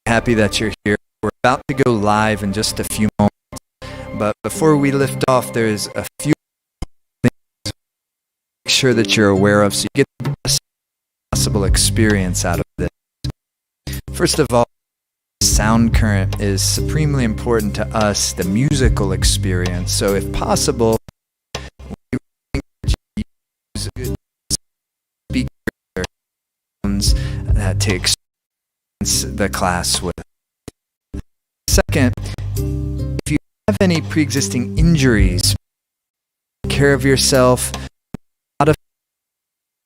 Happy that you're here. We're about to go live in just a few moments, but before we lift off, there's a few things to make sure that you're aware of so you get the best possible experience out of this. First of all, sound current is supremely important to us, the musical experience. So if possible, we use speakers to experience the class with. Second, if you have any pre-existing injuries, take care of yourself. A lot of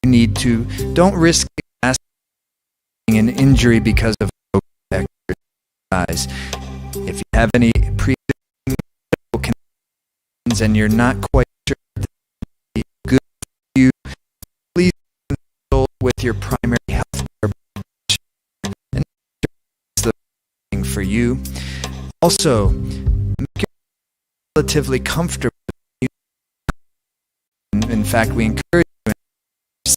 you need to. Don't risk an injury because of exercise. If you have any pre-existing conditions and you're not quite sure if it's good for you, please consult with your primary health care and it's the thing for you. Also, make it relatively comfortable. In fact, we encourage you in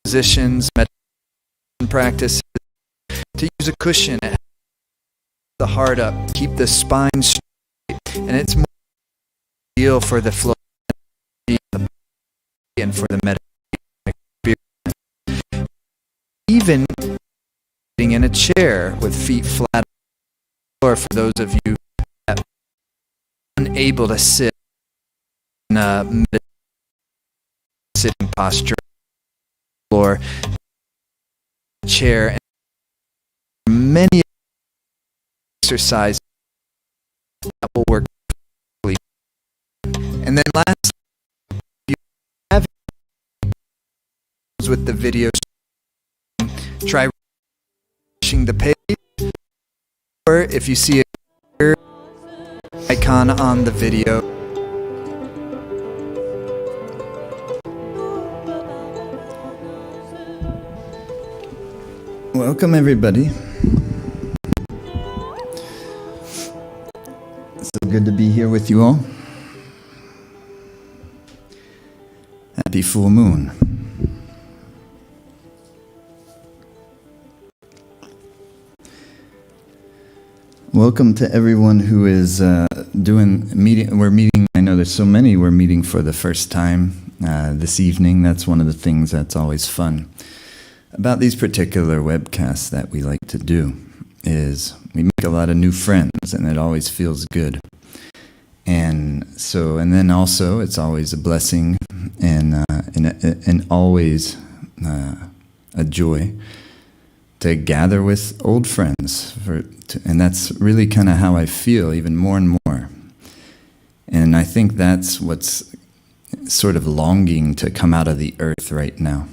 positions, meditation practices, to use a cushion. It helps the heart up, keep the spine straight, and it's more ideal for the flow and for the meditation experience. Even sitting in a chair with feet flat, or for those of you that are unable to sit in a sitting posture, or chair, and many exercises that will work perfectly. And then last, if you have with the video, try refreshing the page. Or if you see a icon on the video, welcome everybody. So good to be here with you all. Happy full moon. Welcome to everyone who is we're meeting, I know there's so many we're meeting for the first time this evening. That's one of the things that's always fun about these particular webcasts that we like to do, is we make a lot of new friends, and it always feels good. And then also it's always a blessing and always a joy to gather with old friends, and that's really kind of how I feel, even more and more. And I think that's what's sort of longing to come out of the earth right now.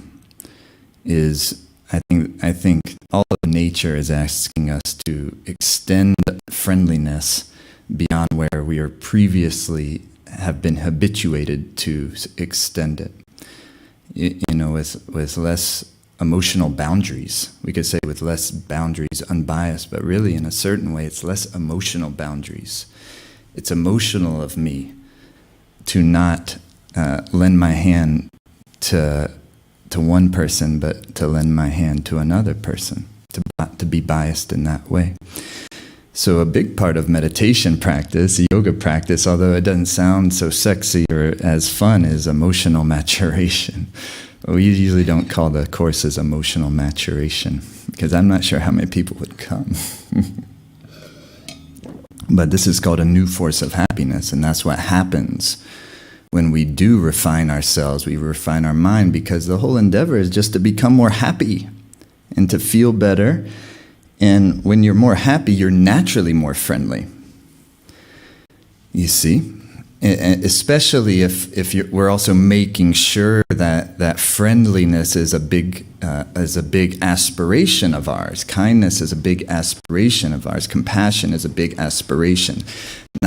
Is I think all of nature is asking us to extend friendliness beyond where we are previously have been habituated to extend it. You know, with less emotional boundaries. We could say with less boundaries, unbiased, but really in a certain way it's less emotional boundaries. It's emotional of me to not lend my hand to one person, but to lend my hand to another person, to be biased in that way. So a big part of meditation practice, yoga practice, although it doesn't sound so sexy or as fun, is emotional maturation. We usually don't call the courses emotional maturation, because I'm not sure how many people would come. But this is called a new force of happiness, and that's what happens when we do refine ourselves. We refine our mind, because the whole endeavor is just to become more happy and to feel better. And when you're more happy, you're naturally more friendly. You see? Especially if we're also making sure that friendliness is a big aspiration of ours. Kindness is a big aspiration of ours. Compassion is a big aspiration.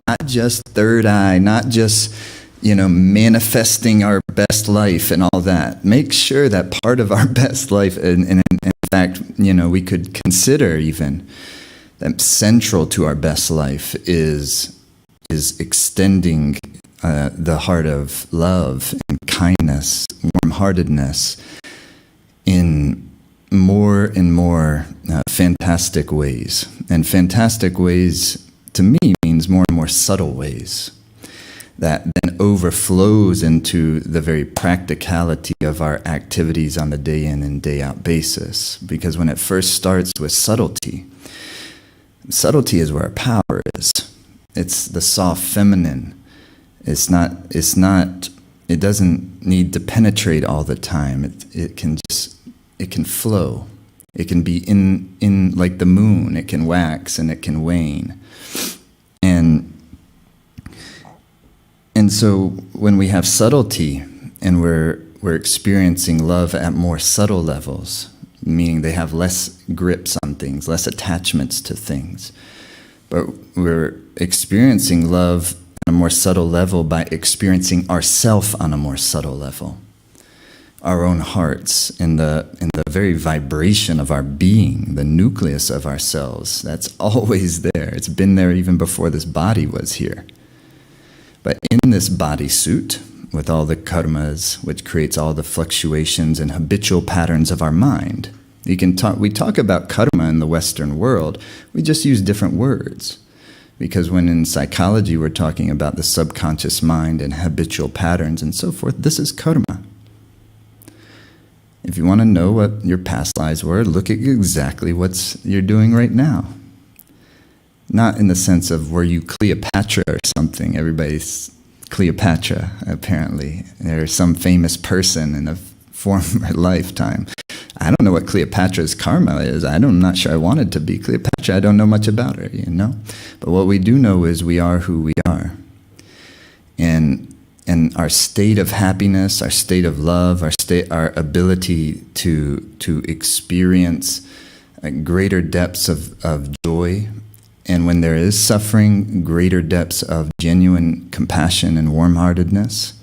Not just third eye, not just manifesting our best life and all that. Make sure that part of our best life, and in fact, we could consider even that central to our best life is extending the heart of love and kindness, warm-heartedness in more and more fantastic ways. And fantastic ways, to me, means more and more subtle ways that then overflows into the very practicality of our activities on the day in and day out basis. Because when it first starts with subtlety, subtlety is where our power is. It's the soft feminine. It doesn't need to penetrate all the time. It can flow. It can be in like the moon. It can wax and it can wane. And so when we have subtlety and we're experiencing love at more subtle levels, meaning they have less grips on things, less attachments to things, but we're experiencing love on a more subtle level by experiencing ourself on a more subtle level. Our own hearts, in the very vibration of our being, the nucleus of ourselves, that's always there. It's been there even before this body was here. But in this bodysuit, with all the karmas, which creates all the fluctuations and habitual patterns of our mind, we talk about karma in the Western world, we just use different words. Because when in psychology we're talking about the subconscious mind and habitual patterns and so forth, this is karma. If you want to know what your past lives were, look at exactly what you're doing right now. Not in the sense of were you Cleopatra or something. Everybody's Cleopatra, apparently. There's some famous person in a former lifetime. I don't know what Cleopatra's karma is. I'm not sure I wanted to be Cleopatra. I don't know much about her, But what we do know is we are who we are. And our state of happiness, our state of love, our ability to experience greater depths of joy, and when there is suffering, greater depths of genuine compassion and warm-heartedness.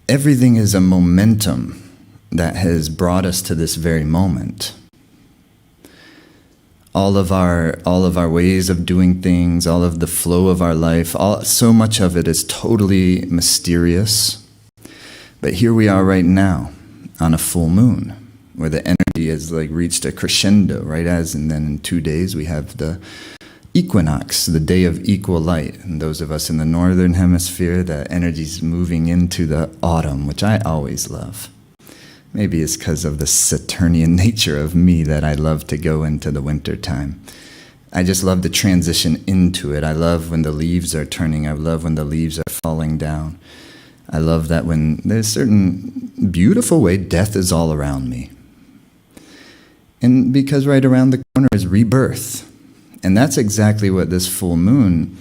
Everything is a momentum that has brought us to this very moment. All of our ways of doing things, all of the flow of our life, so much of it is totally mysterious. But here we are right now on a full moon, where the energy has reached a crescendo, right? And then in 2 days we have the equinox, the day of equal light. And those of us in the northern hemisphere, the energy's moving into the autumn, which I always love. Maybe it's because of the Saturnian nature of me that I love to go into the winter time. I just love the transition into it. I love when the leaves are turning. I love when the leaves are falling down. I love that when there's a certain beautiful way, death is all around me. And because right around the corner is rebirth. And that's exactly what this full moon,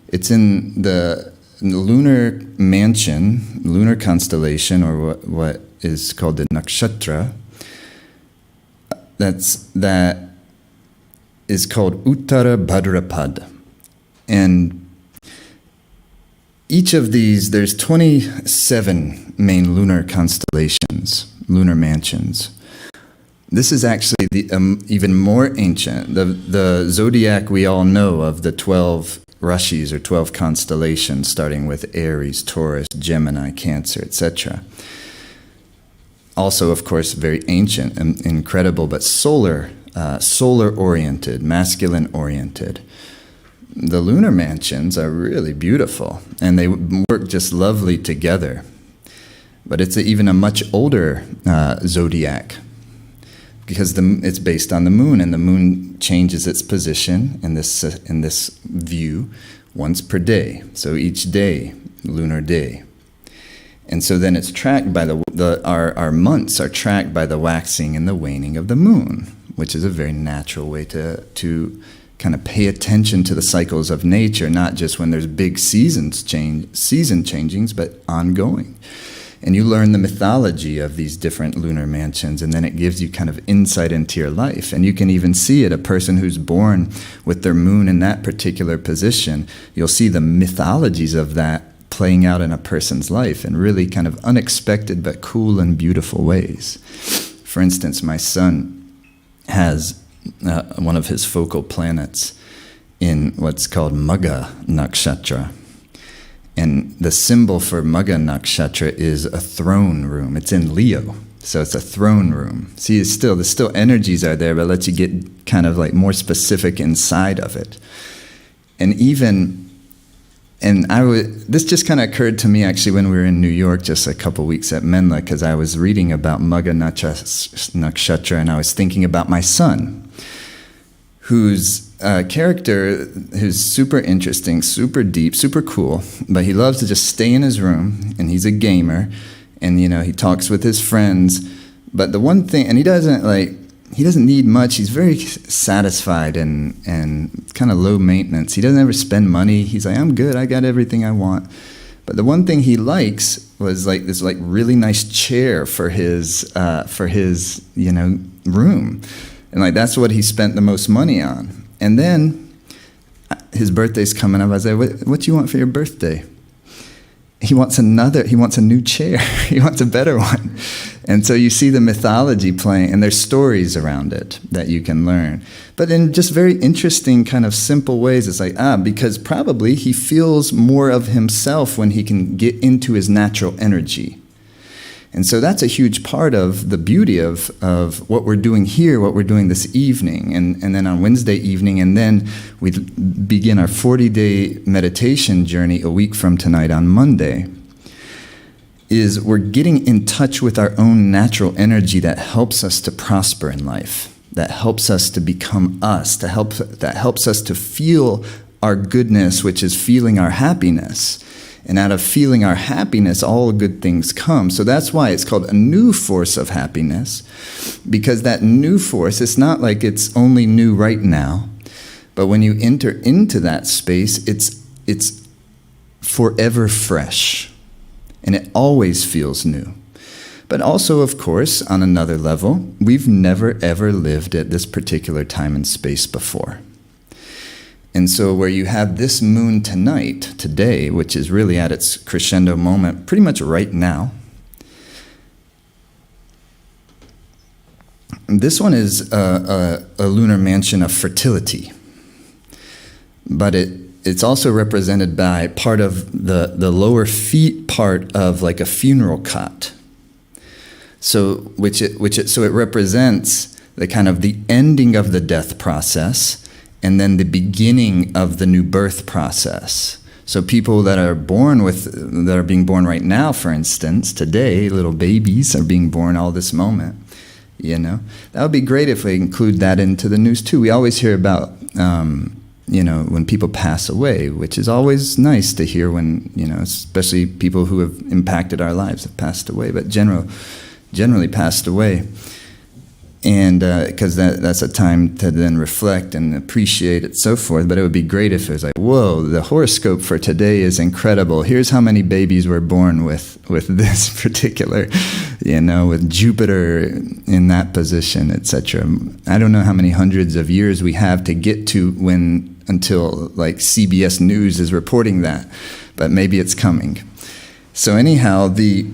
it's in the lunar mansion, lunar constellation, or what is called the nakshatra. That is called Uttara Bhadrapad. And each of these, there's 27 main lunar constellations, lunar mansions. This is actually even more ancient. The zodiac we all know of, the 12 rashis or 12 constellations, starting with Aries, Taurus, Gemini, Cancer, etc. Also, of course, very ancient and incredible, but solar-oriented, masculine-oriented. The lunar mansions are really beautiful, and they work just lovely together. But it's even a much older zodiac, because it's based on the moon, and the moon changes its position in this view once per day. So each day, lunar day. And so then it's tracked by our months are tracked by the waxing and the waning of the moon, which is a very natural way to kind of pay attention to the cycles of nature, not just when there's big season changings, but ongoing. And you learn the mythology of these different lunar mansions, and then it gives you kind of insight into your life. And you can even see it, a person who's born with their moon in that particular position, you'll see the mythologies of that playing out in a person's life in really kind of unexpected but cool and beautiful ways. For instance, my son has one of his focal planets in what's called Magha Nakshatra. And the symbol for Magha Nakshatra is a throne room. It's in Leo, so it's a throne room. See, the still energies are there, but it lets you get kind of like more specific inside of it. And this just kind of occurred to me actually when we were in New York just a couple weeks at Menla, because I was reading about Magha Nakshatra, and I was thinking about my son, whose character who's super interesting, super deep, super cool, but he loves to just stay in his room, and he's a gamer, and he talks with his friends. But the one thing, and he doesn't need much. He's very satisfied and kind of low maintenance. He doesn't ever spend money. He's like, I'm good, I got everything I want. But the one thing he likes was like this really nice chair for his room. And like that's what he spent the most money on. And then his birthday's coming up. I said, what do you want for your birthday? He wants a new chair. He wants a better one. And so you see the mythology playing, and there's stories around it that you can learn. But in just very interesting kind of simple ways, it's like, because probably he feels more of himself when he can get into his natural energy. And so that's a huge part of the beauty of what we're doing here, what we're doing this evening, and then on Wednesday evening, and then we begin our 40-day meditation journey a week from tonight on Monday, is we're getting in touch with our own natural energy that helps us to prosper in life, that helps us to become us, that helps us to feel our goodness, which is feeling our happiness. And out of feeling our happiness, all good things come. So that's why it's called a new force of happiness, because that new force, it's not like it's only new right now, but when you enter into that space, it's forever fresh, and it always feels new. But also, of course, on another level, we've never ever lived at this particular time and space before. And so where you have this moon today, which is really at its crescendo moment pretty much right now. This one is a lunar mansion of fertility. But it's also represented by part of the lower feet part of like a funeral cot. So it represents the kind of the ending of the death process, and then the beginning of the new birth process. So people that are being born right now, for instance, today, little babies are being born all this moment. That would be great if we include that into the news too. We always hear about, when people pass away, which is always nice to hear when, especially people who have impacted our lives have passed away, but generally passed away. And because that's a time to then reflect and appreciate it, so forth. But it would be great if it was like, whoa, the horoscope for today is incredible. Here's how many babies were born with this particular, with Jupiter in that position, etc. I don't know how many hundreds of years we have to get to until like CBS News is reporting that, but maybe it's coming. So anyhow, the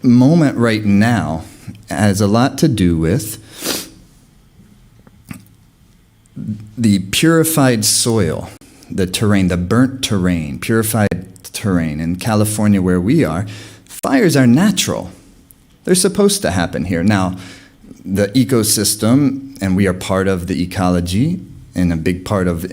moment right now has a lot to do with the purified soil, the terrain, the burnt terrain, purified terrain. In California where we are, fires are natural. They're supposed to happen here. Now, the ecosystem, and we are part of the ecology, and a big part of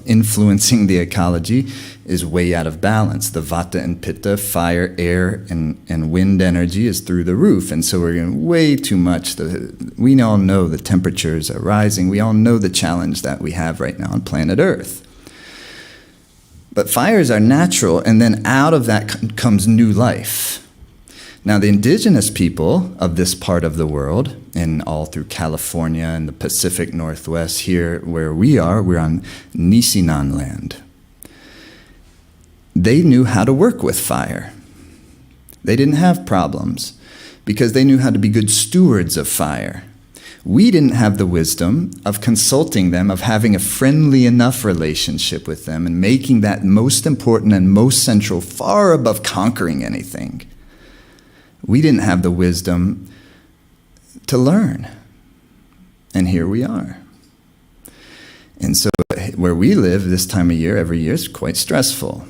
influencing the ecology is way out of balance. The Vata and Pitta, fire, air, and wind energy is through the roof. And so we're getting way too much. We all know the temperatures are rising. We all know the challenge that we have right now on planet Earth. But fires are natural, and then out of that comes new life. Now, the indigenous people of this part of the world, and all through California and the Pacific Northwest, here where we're on Nisinan land. They knew how to work with fire. They didn't have problems because they knew how to be good stewards of fire. We didn't have the wisdom of consulting them, of having a friendly enough relationship with them and making that most important and most central, far above conquering anything. We didn't have the wisdom to learn. And here we are. And so where we live this time of year, every year, is quite stressful.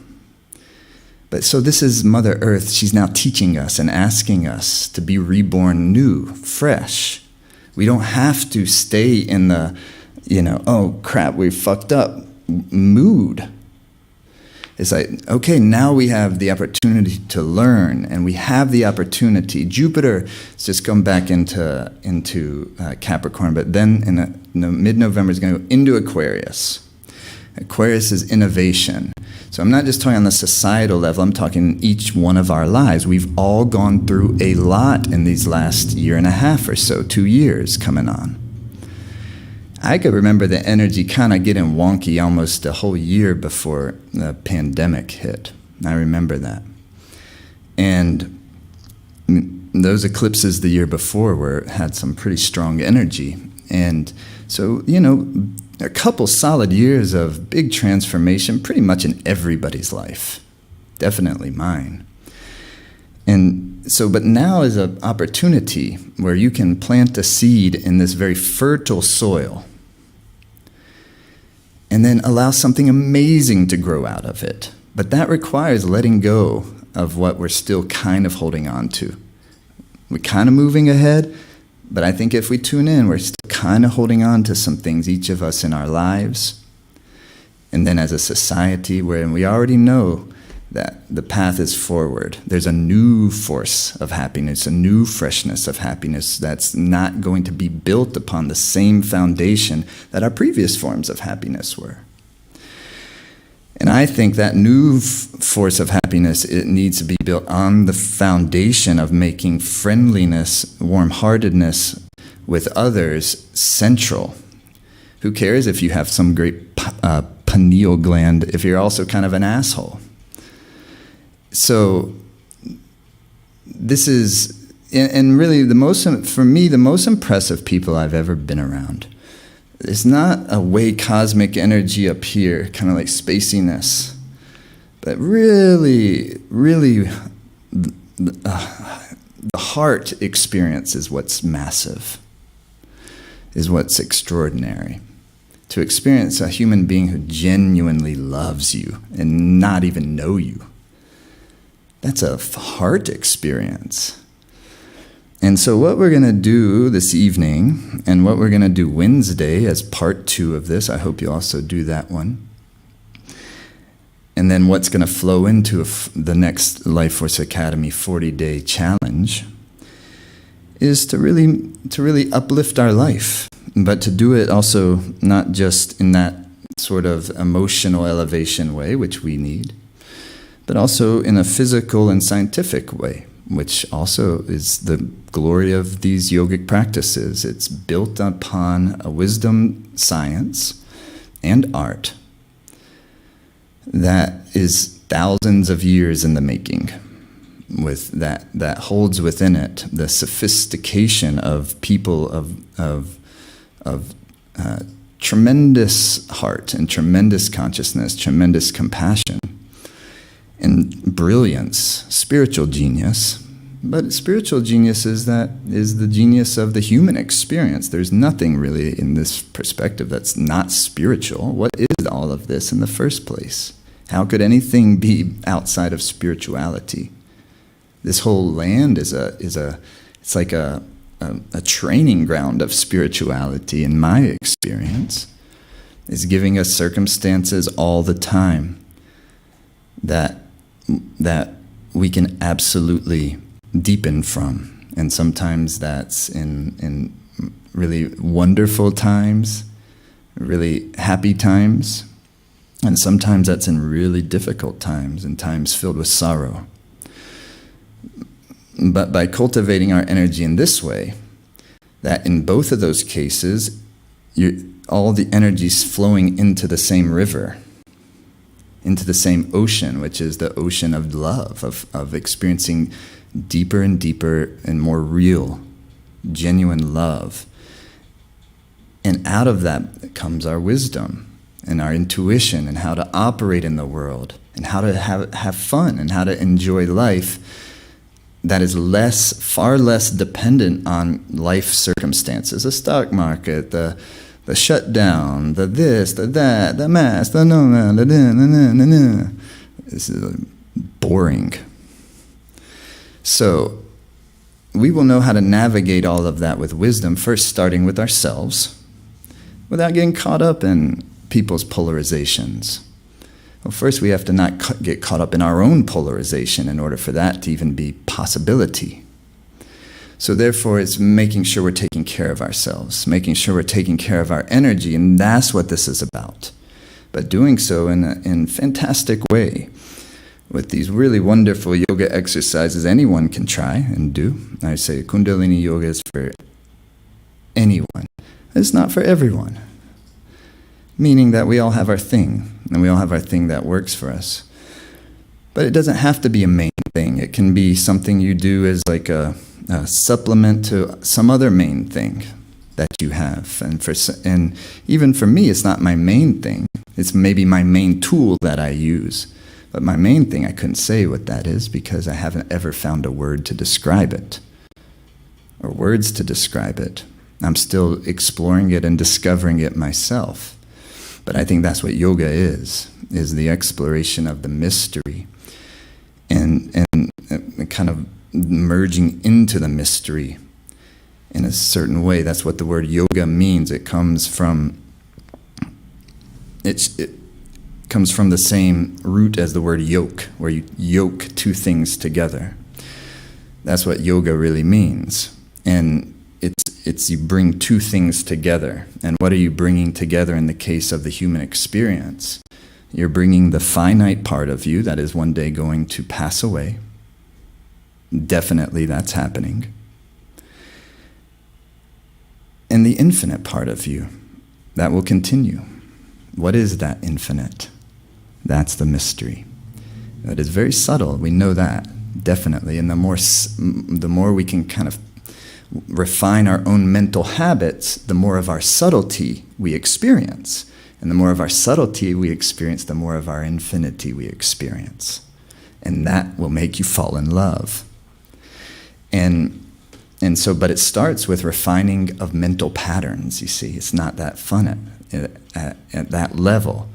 But so this is Mother Earth. She's now teaching us and asking us to be reborn new, fresh. We don't have to stay in the, oh crap, we fucked up mood. It's like, okay, now we have the opportunity to learn, and we have the opportunity. Jupiter has just come back into Capricorn, but then in mid-November is going to go into Aquarius. Aquarius is innovation. So I'm not just talking on the societal level, I'm talking each one of our lives. We've all gone through a lot in these last year and a half or so, 2 years coming on. I could remember the energy kind of getting wonky almost a whole year before the pandemic hit. I remember that. And those eclipses the year before had some pretty strong energy. And so, a couple solid years of big transformation pretty much in everybody's life. Definitely mine. And so, but now is an opportunity where you can plant a seed in this very fertile soil and then allow something amazing to grow out of it. But that requires letting go of what we're still kind of holding on to. We're kind of moving ahead, but I think if we tune in, we're still kind of holding on to some things, each of us in our lives. And then as a society, where we already know that the path is forward. There's a new force of happiness, a new freshness of happiness that's not going to be built upon the same foundation that our previous forms of happiness were. And I think that new force of happiness, it needs to be built on the foundation of making friendliness, warm-heartedness with others central. Who cares if you have some great pineal gland if you're also kind of an asshole? So this is, and really for me, the most impressive people I've ever been around. It's not a way cosmic energy up here, kind of like spaciness, but really, really the heart experience is what's massive, is what's extraordinary. To experience a human being who genuinely loves you and not even know you. That's a heart experience. And so what we're going to do this evening, and what we're going to do Wednesday as part 2 of this, I hope you also do that one. And then what's going to flow into the next Life Force Academy 40-day challenge is to really uplift our life, but to do it also not just in that sort of emotional elevation way, which we need, but also in a physical and scientific way, which also is the glory of these yogic practices. It's built upon a wisdom science and art that is thousands of years in the making, with that holds within it the sophistication of people of tremendous heart and tremendous consciousness, tremendous compassion, and brilliance, spiritual genius. But spiritual genius is the genius of the human experience. There's nothing really in this perspective that's not spiritual. What is all of this in the first place? How could anything be outside of spirituality? This whole land it's like a training ground of spirituality, in my experience. It's giving us circumstances all the time that we can absolutely deepen from. And sometimes that's in really wonderful times, really happy times, and sometimes that's in really difficult times, and times filled with sorrow. But by cultivating our energy in this way, that in both of those cases, all the energy's flowing into the same river, into the same ocean, which is the ocean of love, of experiencing deeper and deeper and more real, genuine love. And out of that comes our wisdom and our intuition and how to operate in the world and how to have fun and how to enjoy life that is far less dependent on life circumstances, the stock market, the the shutdown, the this, the that, the mask, the no, the no. This is boring. So we will know how to navigate all of that with wisdom, first starting with ourselves, without getting caught up in people's polarizations. Well, first we have to not get caught up in our own polarization in order for that to even be possibility. So therefore, it's making sure we're taking care of ourselves, making sure we're taking care of our energy, and that's what this is about. But doing so in a fantastic way, with these really wonderful yoga exercises anyone can try and do. I say Kundalini Yoga is for anyone. It's not for everyone. Meaning that we all have our thing, and we all have our thing that works for us. But it doesn't have to be a main thing. It can be something you do as like a supplement to some other main thing that you have. And even for me, it's not my main thing. It's maybe my main tool that I use. But my main thing, I couldn't say what that is because I haven't ever found a word to describe it or words to describe it. I'm still exploring it and discovering it myself. But I think that's what yoga is the exploration of the mystery and kind of merging into the mystery in a certain way. That's what the word yoga means. It comes from it comes from the same root as the word yoke, where you yoke two things together. That's what yoga really means. And it's you bring two things together. And what are you bringing together in the case of the human experience? You're bringing the finite part of you that is one day going to pass away. Definitely that's happening. And the infinite part of you that will continue. What is that infinite? That's the mystery. It is very subtle. We know that, definitely. And the more we can kind of refine our own mental habits, the more of our subtlety we experience. And the more of our subtlety we experience, the more of our infinity we experience. And that will make you fall in love. And so, but it starts with refining of mental patterns, you see. It's not that fun at that level,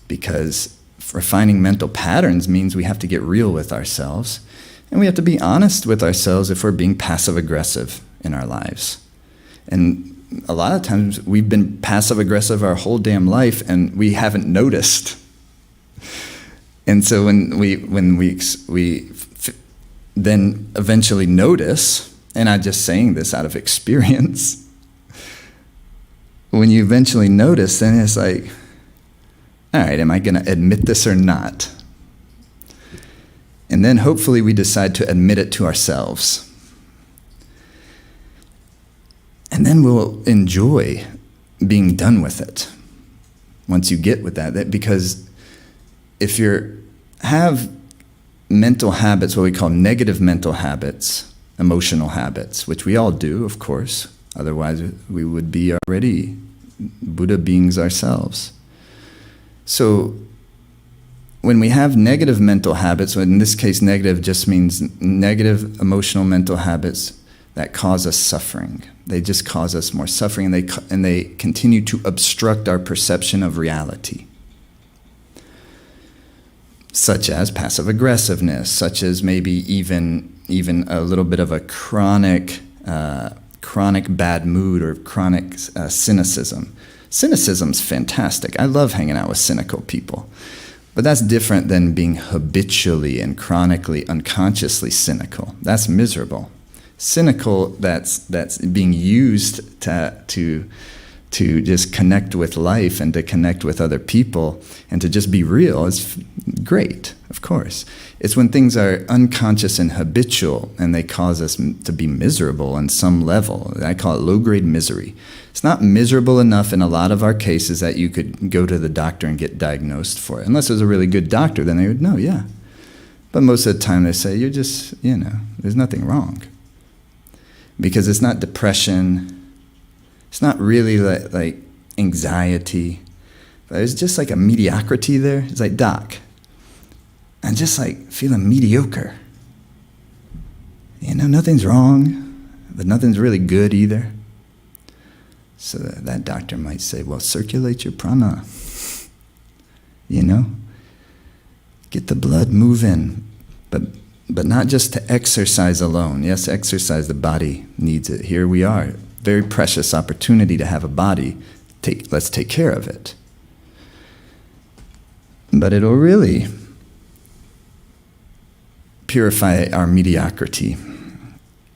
because refining mental patterns means we have to get real with ourselves, and we have to be honest with ourselves if we're being passive-aggressive in our lives. And a lot of times we've been passive-aggressive our whole damn life, and we haven't noticed. And so when we then eventually notice, and I'm just saying this out of experience, when you eventually notice, then it's like, all right, am I going to admit this or not? And then hopefully we decide to admit it to ourselves. And then we'll enjoy being done with it once you get with that. Because if you have mental habits, what we call negative mental habits, emotional habits, which we all do, of course, otherwise we would be already Buddha beings ourselves. So when we have negative mental habits, in this case negative just means negative emotional mental habits that cause us suffering. They just cause us more suffering, and they continue to obstruct our perception of reality. Such as passive aggressiveness, such as maybe even a little bit of a chronic bad mood or chronic cynicism. Cynicism's fantastic. I love hanging out with cynical people. But that's different than being habitually and chronically, unconsciously cynical. That's miserable. Cynical, that's being used to just connect with life and to connect with other people and to just be real is great, of course. It's when things are unconscious and habitual and they cause us to be miserable on some level. I call it low-grade misery. It's not miserable enough in a lot of our cases that you could go to the doctor and get diagnosed for it. Unless it was a really good doctor, then they would know, yeah. But most of the time they say, you're just, there's nothing wrong. Because it's not depression. It's not really like anxiety. There's just like a mediocrity there. It's like, doc, I'm just like feeling mediocre. Nothing's wrong, but nothing's really good either. So that doctor might say, well, circulate your prana, you know? Get the blood moving, but not just to exercise alone. Yes, exercise, the body needs it. Here we are, very precious opportunity to have a body. Let's take care of it. But it'll really purify our mediocrity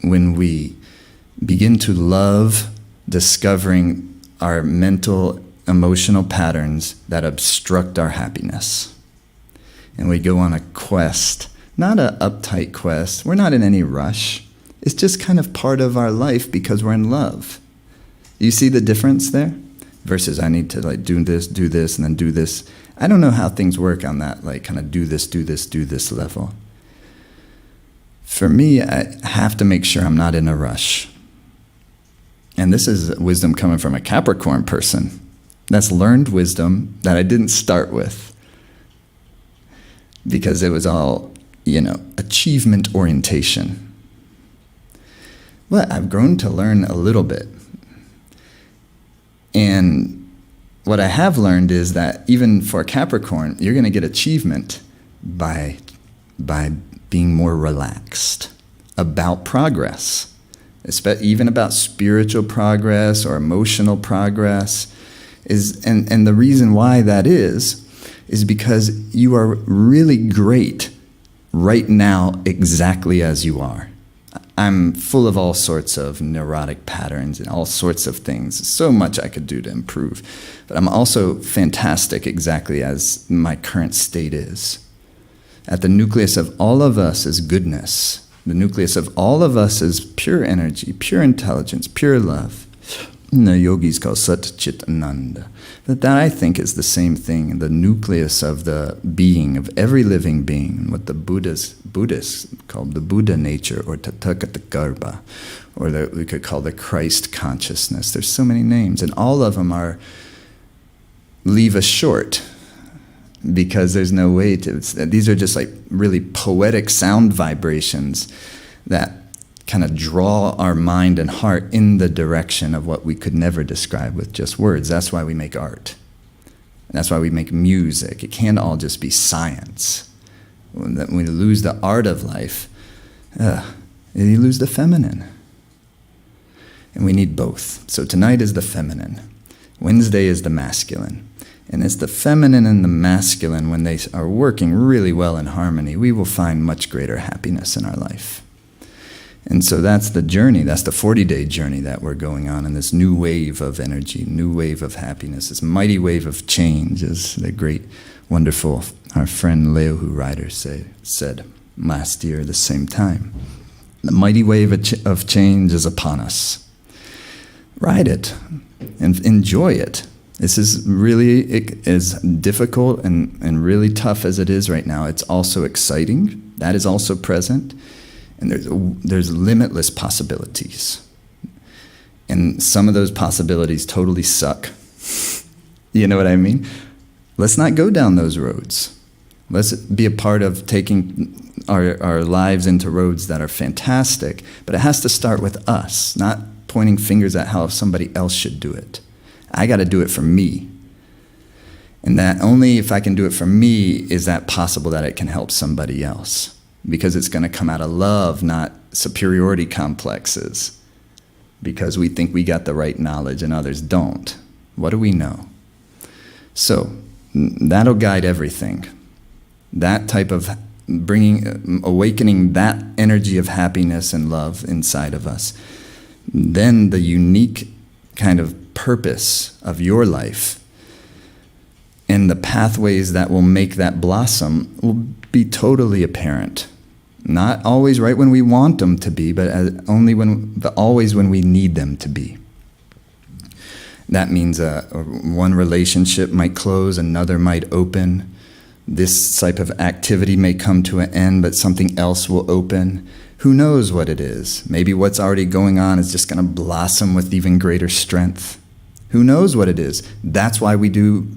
when we begin to love discovering our mental, emotional patterns that obstruct our happiness. And we go on a quest, not an uptight quest. We're not in any rush. It's just kind of part of our life because we're in love. You see the difference there? Versus I need to like do this, and then do this. I don't know how things work on that, like kind of do this level. For me, I have to make sure I'm not in a rush. And this is wisdom coming from a Capricorn person. That's learned wisdom that I didn't start with. Because it was all, achievement orientation. Well, I've grown to learn a little bit. And what I have learned is that even for a Capricorn, you're going to get achievement by being more relaxed about progress. Even about spiritual progress or emotional progress, and the reason why that is because you are really great right now exactly as you are. I'm full of all sorts of neurotic patterns and all sorts of things. So much I could do to improve. But I'm also fantastic exactly as my current state is. At the nucleus of all of us is goodness. The nucleus of all of us is pure energy, pure intelligence, pure love. The yogis call Sat Chit Ananda. That I think is the same thing, the nucleus of the being, of every living being, what the Buddhists call the Buddha nature, or Tathagata Garbha, or we could call the Christ consciousness. There's so many names, and all of them leave us short. Because there's no way to, these are just like really poetic sound vibrations that kind of draw our mind and heart in the direction of what we could never describe with just words. That's why we make art. And that's why we make music. It can't all just be science. When we lose the art of life, you lose the feminine. And we need both. So tonight is the feminine. Wednesday is the masculine. And it's the feminine and the masculine, when they are working really well in harmony, we will find much greater happiness in our life. And so that's the journey, that's the 40-day journey that we're going on in this new wave of energy, new wave of happiness, this mighty wave of change, as the great, wonderful, our friend Leohu Ryder said last year at the same time. The mighty wave of change is upon us. Ride it and enjoy it. This is really, as difficult and really tough as it is right now, it's also exciting. That is also present. And there's limitless possibilities. And some of those possibilities totally suck. You know what I mean? Let's not go down those roads. Let's be a part of taking our lives into roads that are fantastic. But it has to start with us, not pointing fingers at how somebody else should do it. I got to do it for me. And that only if I can do it for me is that possible that it can help somebody else. Because it's going to come out of love, not superiority complexes. Because we think we got the right knowledge and others don't. What do we know? So that'll guide everything. That type of awakening that energy of happiness and love inside of us. Then the unique kind of purpose of your life and the pathways that will make that blossom will be totally apparent. Not always right when we want them to be, but always when we need them to be. That means one relationship might close, another might open. This type of activity may come to an end, but something else will open. Who knows what it is? Maybe what's already going on is just going to blossom with even greater strength. Who knows what it is? That's why we do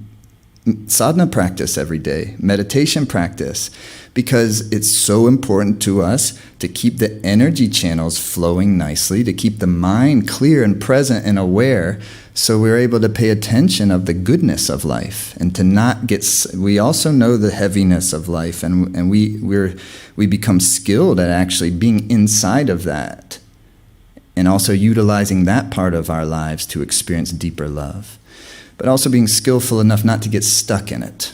sadhana practice every day, meditation practice, because it's so important to us to keep the energy channels flowing nicely, to keep the mind clear and present and aware, So we're able to pay attention of the goodness of life and to not get, we also know the heaviness of life, and we become skilled at actually being inside of that and also utilizing that part of our lives to experience deeper love, but also being skillful enough not to get stuck in it.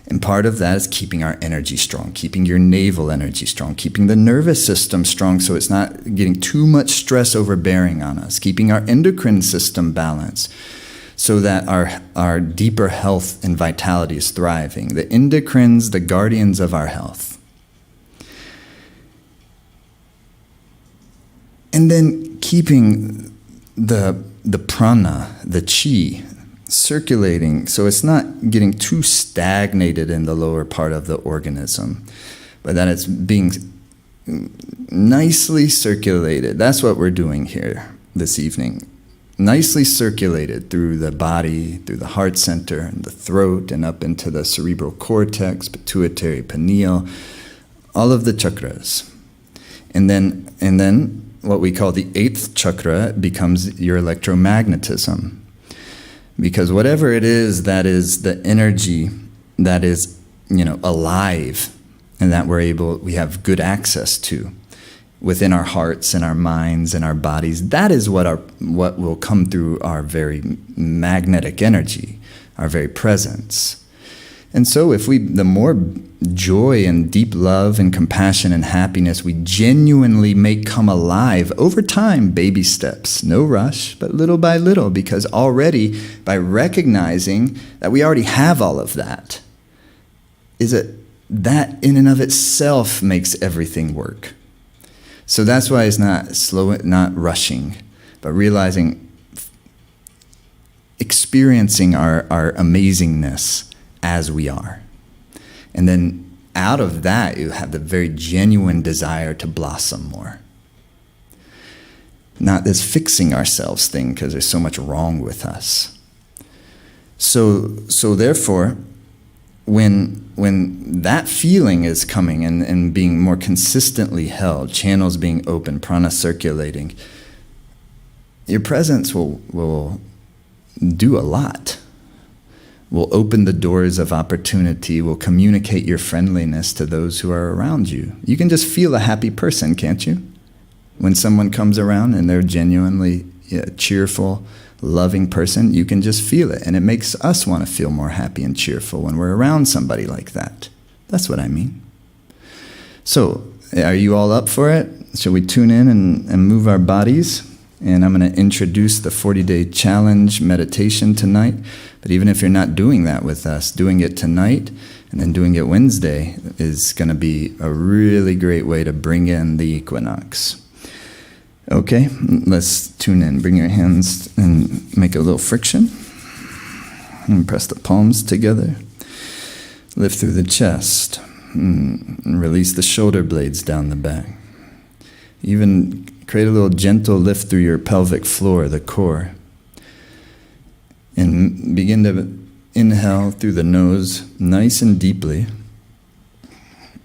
And part of that is keeping our energy strong, keeping your navel energy strong, keeping the nervous system strong so it's not getting too much stress overbearing on us, keeping our endocrine system balanced so that our deeper health and vitality is thriving. The endocrines, the guardians of our health. And then keeping the prana, the chi, circulating so it's not getting too stagnated in the lower part of the organism, but that it's being nicely circulated. That's what we're doing here this evening. Nicely circulated through the body, through the heart center and the throat and up into the cerebral cortex, pituitary, pineal, all of the chakras. And then what we call the 8th chakra becomes your electromagnetism. Because whatever it is that is the energy that is, alive and that we have good access to within our hearts and our minds and our bodies, that is what will come through our very magnetic energy, our very presence. And so the more joy and deep love and compassion and happiness we genuinely make come alive over time, baby steps, no rush, but little by little, because already by recognizing that we already have all of that, that in and of itself makes everything work. So that's why it's not slow, not rushing, but realizing, experiencing our amazingness as we are. And then out of that, you have the very genuine desire to blossom more. Not this fixing ourselves thing, because there's so much wrong with us. So therefore, when that feeling is coming and being more consistently held, channels being open, prana circulating, your presence will do a lot. Will open the doors of opportunity, will communicate your friendliness to those who are around you. You can just feel a happy person, can't you? When someone comes around and they're genuinely cheerful, loving person, you can just feel it. And it makes us want to feel more happy and cheerful when we're around somebody like that. That's what I mean. So, are you all up for it? Shall we tune in and move our bodies? And I'm going to introduce the 40-day challenge meditation tonight. But even if you're not doing that with us, doing it tonight and then doing it Wednesday is going to be a really great way to bring in the equinox. Okay, let's tune in. Bring your hands and make a little friction. And press the palms together. Lift through the chest. And release the shoulder blades down the back. Even create a little gentle lift through your pelvic floor, the core. And begin to inhale through the nose nice and deeply.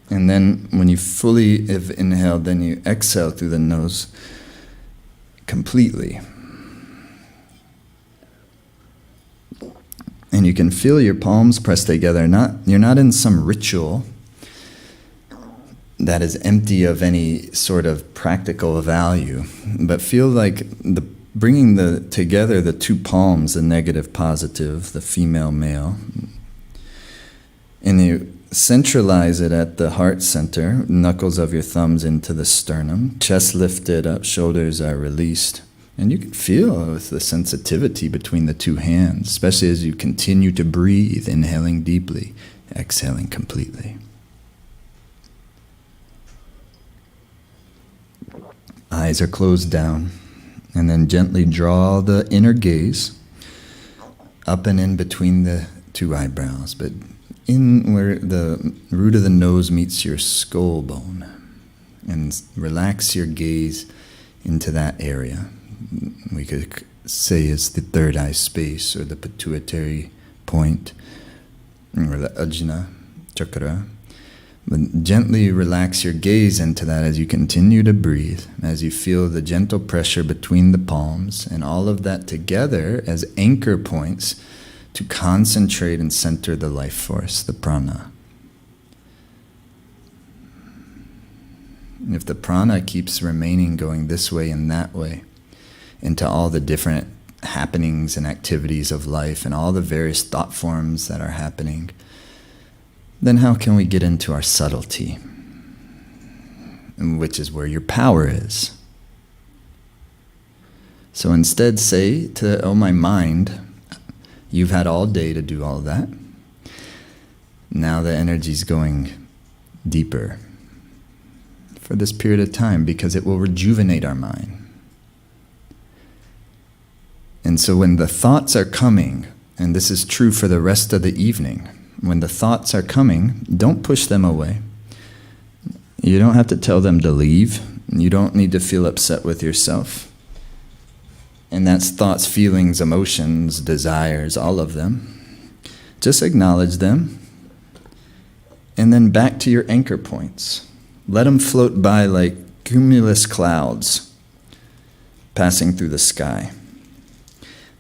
And then when you fully have inhaled, then you exhale through the nose completely. And you can feel your palms pressed together. You're not in some ritual that is empty of any sort of practical value, but feel like bringing together the two palms, the negative, positive, the female, male, and you centralize it at the heart center, knuckles of your thumbs into the sternum, chest lifted up, shoulders are released, and you can feel with the sensitivity between the two hands, especially as you continue to breathe, inhaling deeply, exhaling completely. Eyes are closed down, and then gently draw the inner gaze up and in between the two eyebrows, but in where the root of the nose meets your skull bone, and relax your gaze into that area. We could say it's the third eye space or the pituitary point, or the Ajna chakra. But gently relax your gaze into that as you continue to breathe, as you feel the gentle pressure between the palms, and all of that together as anchor points to concentrate and center the life force, the prana. And if the prana keeps remaining going this way and that way, into all the different happenings and activities of life and all the various thought forms that are happening, then how can we get into our subtlety, which is where your power is? So instead say to, oh my mind, you've had all day to do all that. Now the energy's going deeper for this period of time because it will rejuvenate our mind. And so when the thoughts are coming, and this is true for the rest of the evening, when the thoughts are coming, don't push them away. You don't have to tell them to leave. You don't need to feel upset with yourself. And that's thoughts, feelings, emotions, desires, all of them. Just acknowledge them. And then back to your anchor points. Let them float by like cumulus clouds passing through the sky.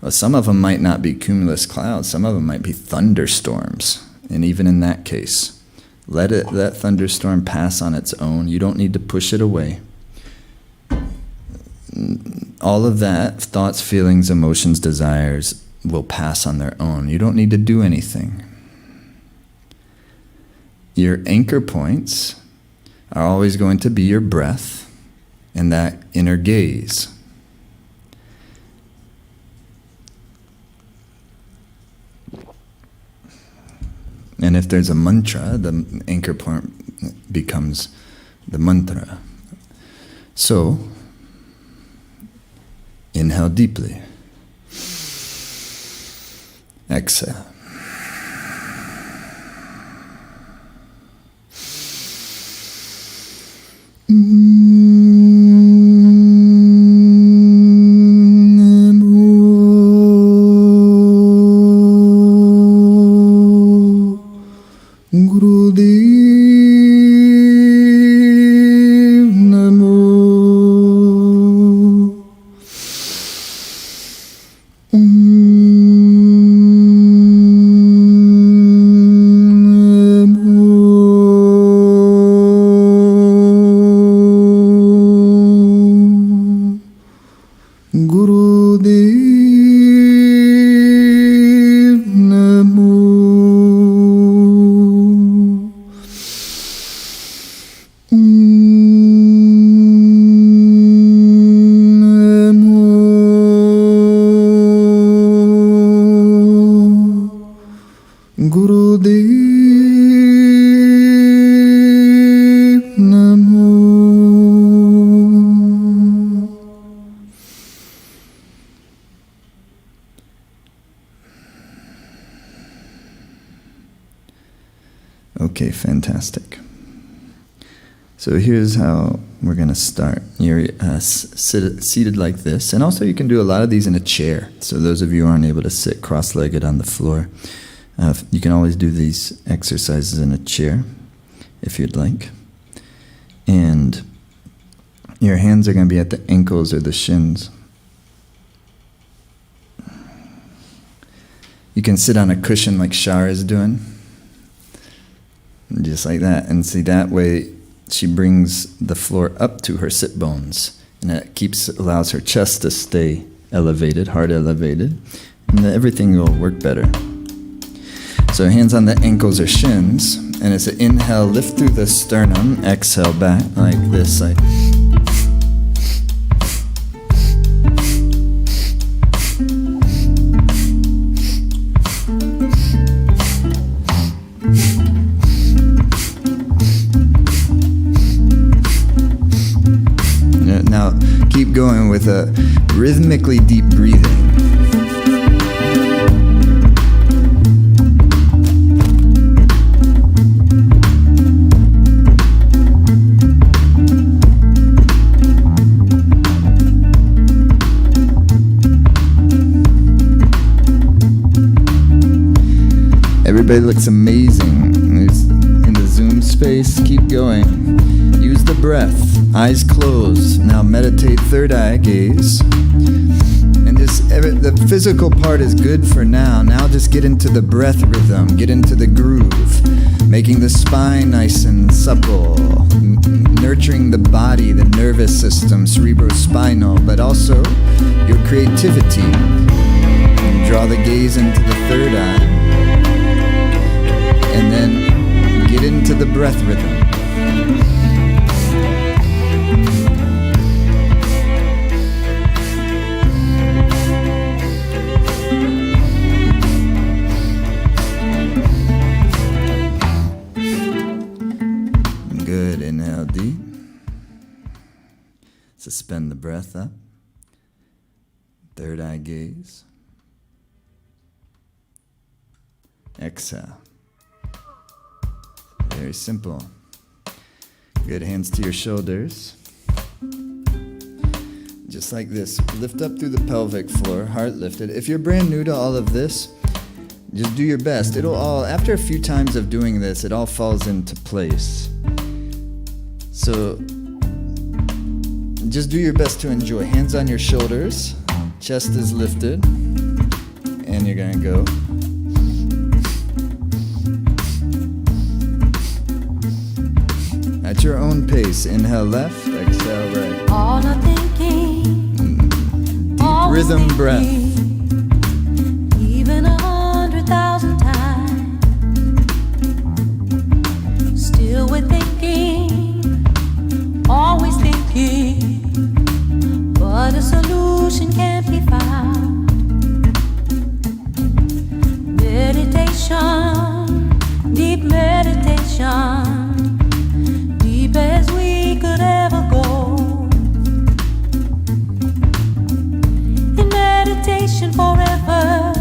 Well, some of them might not be cumulus clouds. Some of them might be thunderstorms. And even in that case, let that thunderstorm pass on its own. You don't need to push it away. All of that, thoughts, feelings, emotions, desires, will pass on their own. You don't need to do anything. Your anchor points are always going to be your breath and that inner gaze. And if there's a mantra, the anchor point becomes the mantra. So, inhale deeply. Exhale. Okay, fantastic. So here's how we're going to start. You're seated like this. And also you can do a lot of these in a chair. So those of you who aren't able to sit cross-legged on the floor, you can always do these exercises in a chair if you'd like. And your hands are going to be at the ankles or the shins. You can sit on a cushion like Shar is doing. Just like that. And see, that way she brings the floor up to her sit bones. And it allows her chest to stay elevated, heart elevated. And everything will work better. So hands on the ankles or shins. And it's an inhale, lift through the sternum. Exhale back like this. Like keep going with a rhythmically deep breathing. Everybody looks amazing in the Zoom space, keep going. Use the breath, eyes closed. Now meditate, third eye gaze. And the physical part is good for now. Now just get into the breath rhythm, get into the groove, making the spine nice and supple, nurturing the body, the nervous system, cerebrospinal, but also your creativity. And draw the gaze into the third eye, and then get into the breath rhythm. Good, inhale deep. Suspend the breath up. Third eye gaze. Exhale. Very simple. Good, hands to your shoulders. Just like this. Lift up through the pelvic floor, heart lifted. If you're brand new to all of this, just do your best. It'll all, after a few times of doing this, it all falls into place. So just do your best to enjoy. Hands on your shoulders, chest is lifted, and you're gonna go. At your own pace, inhale left, exhale right. All I'm thinking, Deep rhythm breath. Even 100,000 times, still we're thinking, always thinking, but a solution can't be found. Meditation, deep meditation. As we could ever go. In meditation forever,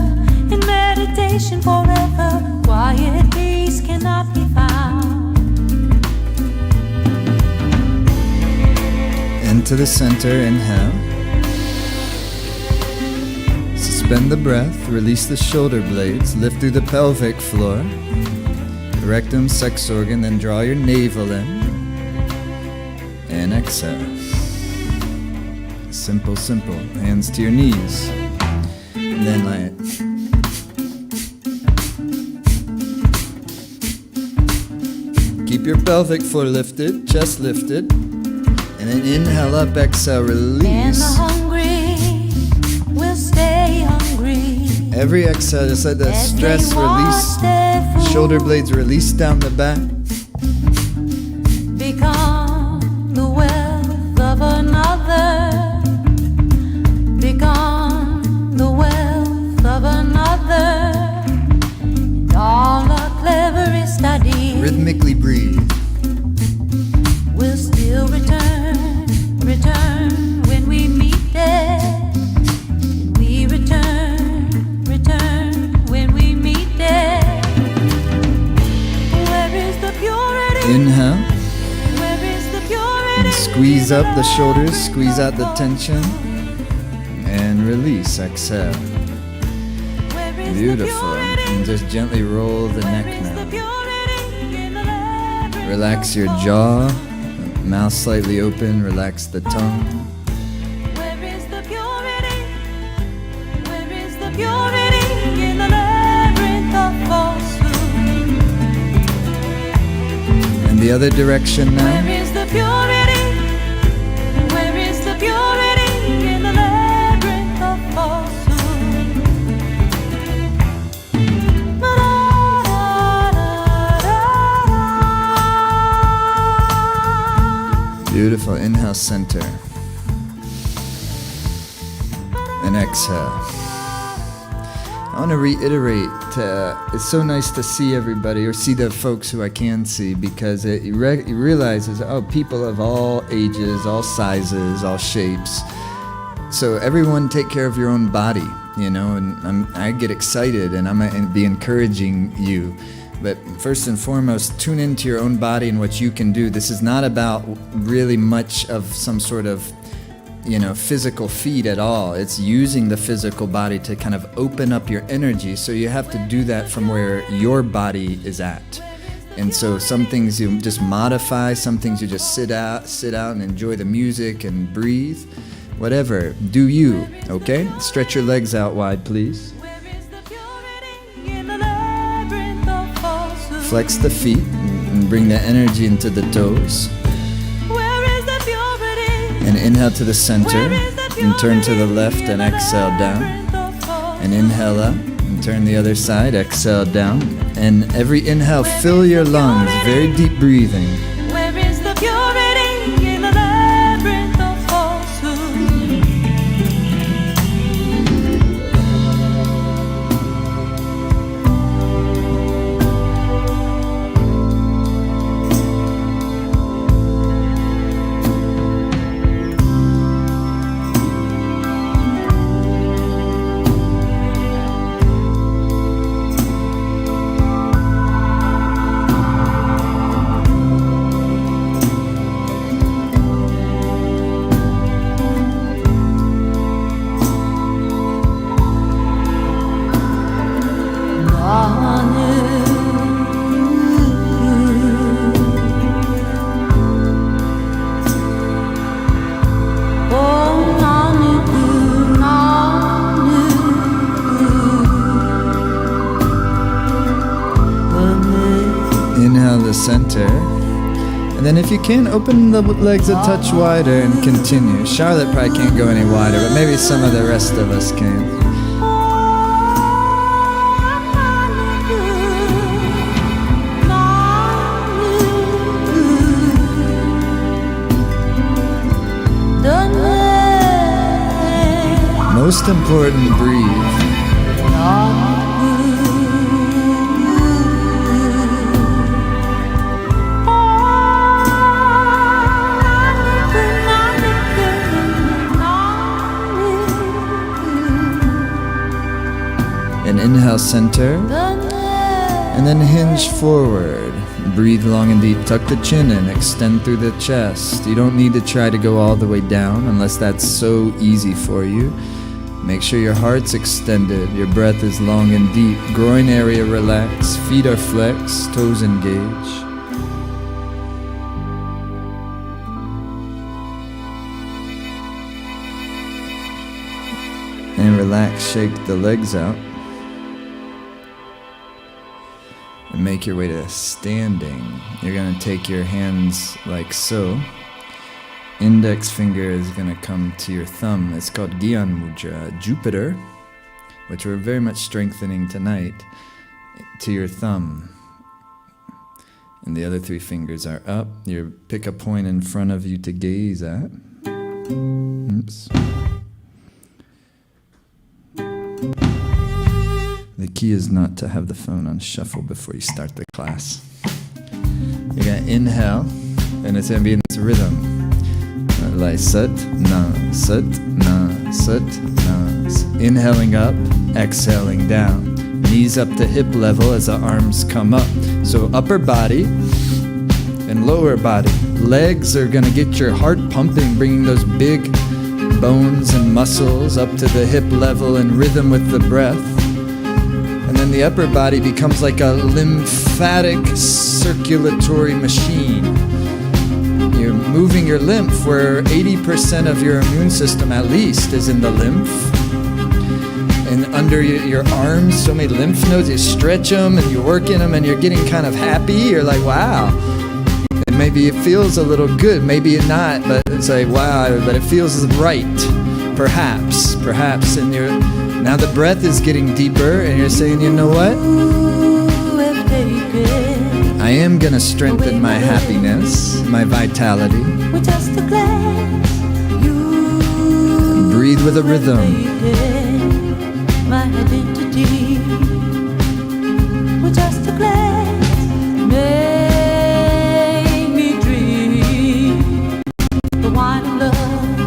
in meditation forever, quiet peace cannot be found. Into the center, inhale. Suspend the breath, release the shoulder blades, lift through the pelvic floor, rectum, sex organ, then draw your navel in. And exhale. Simple, simple. Hands to your knees. And then like keep your pelvic floor lifted, chest lifted. And then inhale up, exhale, And release. the hungry will stay hungry. Every exhale, just let that As they stress watch release. their food Shoulder blades release down the back. become the wealth of another. Become the wealth of another. And all our cleverest ideas Rhythmically breathe. will still return when we meet there. And we return when we meet there. Where is the purity? Inhale. Where is the purity? And squeeze up the shoulders, squeeze out the tension. And release, exhale. Where is the Beautiful. purity? And just gently roll the neck Where is the now. purity in the labyrinth Relax your of jaw, mouth slightly open, relax the tongue. Where is the purity? Where is the purity in the labyrinth of falsehood? And the other direction Where now. is the purity? Where is the purity in the labyrinth of falsehood? Beautiful. Inhale, center. And exhale. I want to reiterate, it's so nice to see everybody, or see the folks who I can see, because you realize, people of all ages, all sizes, all shapes. So everyone take care of your own body, and I get excited, and I'm going to be encouraging you. But first and foremost, tune into your own body and what you can do. This is not about really much of some sort of, physical feat at all. It's using the physical body to kind of open up your energy. So you have to do that from where your body is at. And so some things you just modify, some things you just sit out and enjoy the music and breathe. Whatever, do you, okay? Stretch your legs out wide, please. Where is the purity in the labyrinth of falsehood? Flex the feet and bring the energy into the toes. Where is the purity? And inhale to the center Where is the and turn to the purity left in and the exhale down. labyrinth of falsehood? And inhale up and turn the other side, exhale down. And every inhale, fill your lungs, very deep breathing. Where is the purity in the labyrinth of falsehood? Inhale the center. And then if you can, open the legs a touch wider and continue. Charlotte probably can't go any wider, but maybe some of the rest of us can. Most important, breathe. And inhale center. And then hinge forward. Breathe long and deep. Tuck the chin in. Extend through the chest. You don't need to try to go all the way down unless that's so easy for you. Make sure your heart's extended. Your breath is long and deep. Groin area relaxed. Feet are flexed. Toes engage. And relax. Shake the legs out. And make your way to standing. You're going to take your hands like so. Index finger is going to come to your thumb. It's called Gyan Mudra. Jupiter, which we're very much strengthening tonight, to your thumb. And the other three fingers are up. You pick a point in front of you to gaze at. Oops. The key is not to have the phone on shuffle before you start the class. You're going to inhale, and it's going to be in this rhythm. Like sat, na, sat, na, sat, na. Inhaling up, exhaling down. Knees up to hip level as the arms come up. So upper body and lower body. Legs are going to get your heart pumping, bringing those big bones and muscles up to the hip level in rhythm with the breath. And then the upper body becomes like a lymphatic circulatory machine. You're moving your lymph where 80% of your immune system at least is in the lymph. And under your arms, so many lymph nodes, you stretch them and you're working them and you're getting kind of happy. You're like, wow. And maybe it feels a little good, maybe not, but it's like, wow, but it feels right. Perhaps. And now the breath is getting deeper and you're saying, you know what? I am going to strengthen my happiness, my vitality. With just a glance, you Breathe with a rhythm. my identity. With just a glance, make me dream the wine of love.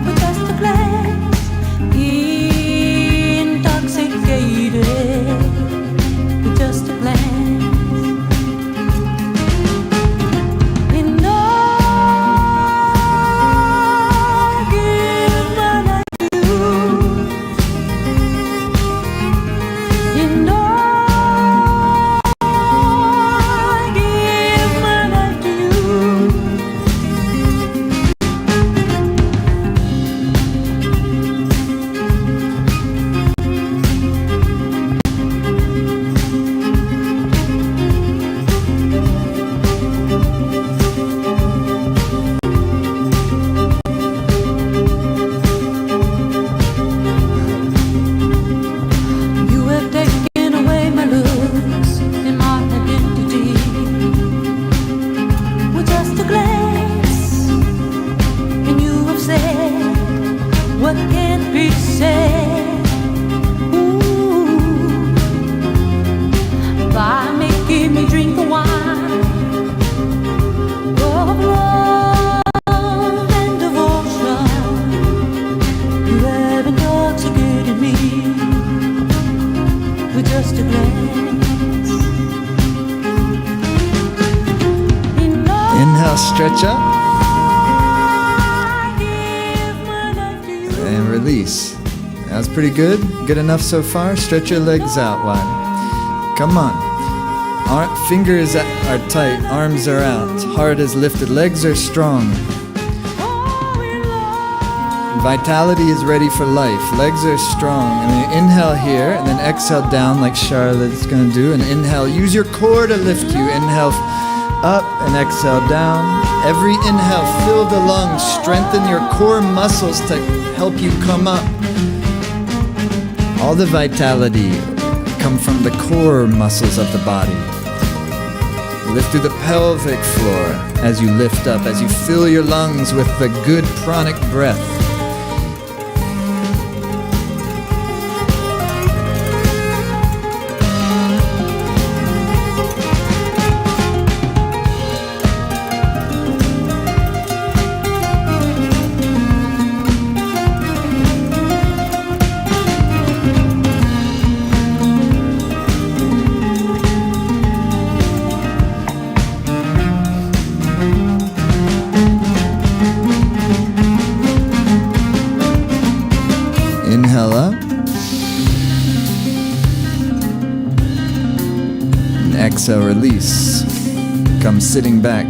With just a glance, intoxicated. With just a glance. Make me drink the wine of love and devotion. You have intoxicated me with just a glance. Inhale, stretch up. And release. That's pretty good. Good enough so far. Stretch your legs out wide. Come on. Fingers are tight. Arms are out. Heart is lifted. Legs are strong. Vitality is ready for life. Legs are strong. And then inhale here, and then exhale down like Charlotte's going to do. And inhale. Use your core to lift you. Inhale up and exhale down. Every inhale, fill the lungs. Strengthen your core muscles to help you come up. All the vitality come from the core muscles of the body. Lift through the pelvic floor as you lift up, as you fill your lungs with the good pranic breath. Inhale up. And exhale, release. Come sitting back.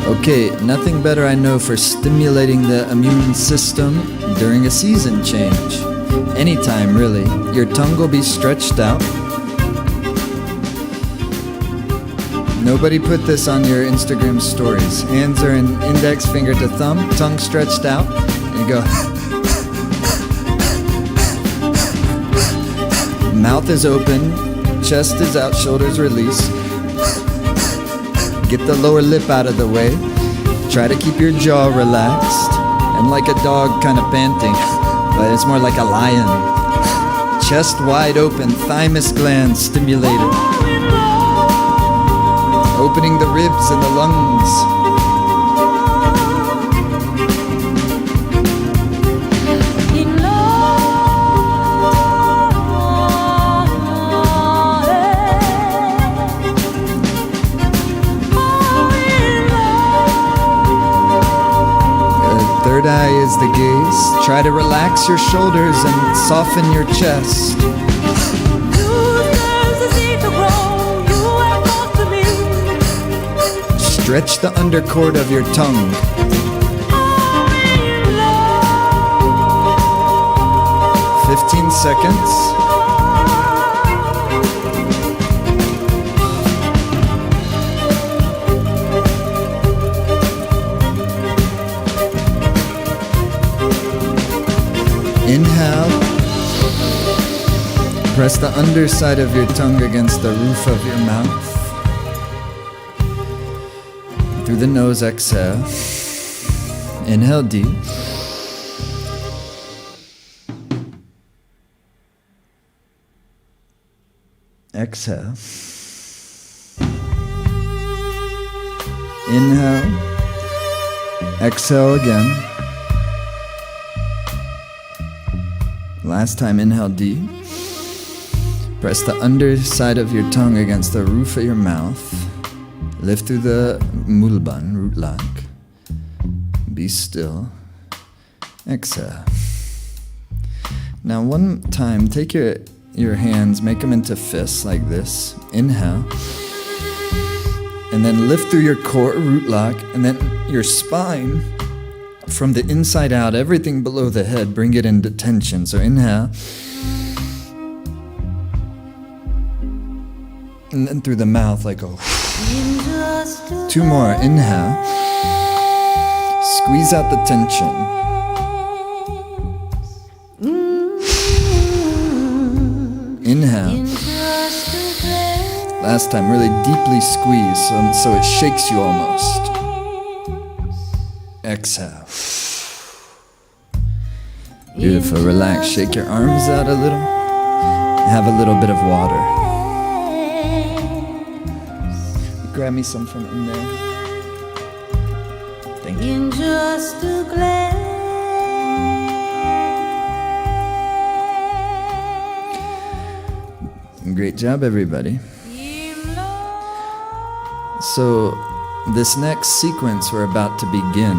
Okay, nothing better I know for stimulating the immune system during a season change. Anytime, really. Your tongue will be stretched out. Nobody put this on your Instagram stories. Hands are in index finger to thumb, tongue stretched out. And you go. Mouth is open, chest is out, shoulders release. Get the lower lip out of the way. Try to keep your jaw relaxed. And like a dog kind of panting, but it's more like a lion. Chest wide open, thymus gland stimulated. Opening the ribs and the lungs. Third eye is the gaze. Try to relax your shoulders and soften your chest. Stretch the undercord of your tongue. – 15 seconds. Inhale. Press the underside of your tongue against the roof of your mouth. Through the nose, exhale. Inhale deep. Exhale. Inhale. Exhale again. Last time, inhale deep. Press the underside of your tongue against the roof of your mouth. Lift through the mulban, root lock. Be still. Exhale. Now one time, take your hands, make them into fists like this. Inhale. And then lift through your core, root lock, and then your spine. From the inside out, everything below the head, bring it into tension. So inhale. And then through the mouth, like a... 2 more. Inhale. Squeeze out the tension. Inhale. Last time, really deeply squeeze so it shakes you almost. Exhale. Beautiful. Relax. Shake your arms out a little. Have a little bit of water. Grab me some from in there. Thank you. In just a glance. Great job, everybody. So, this next sequence we're about to begin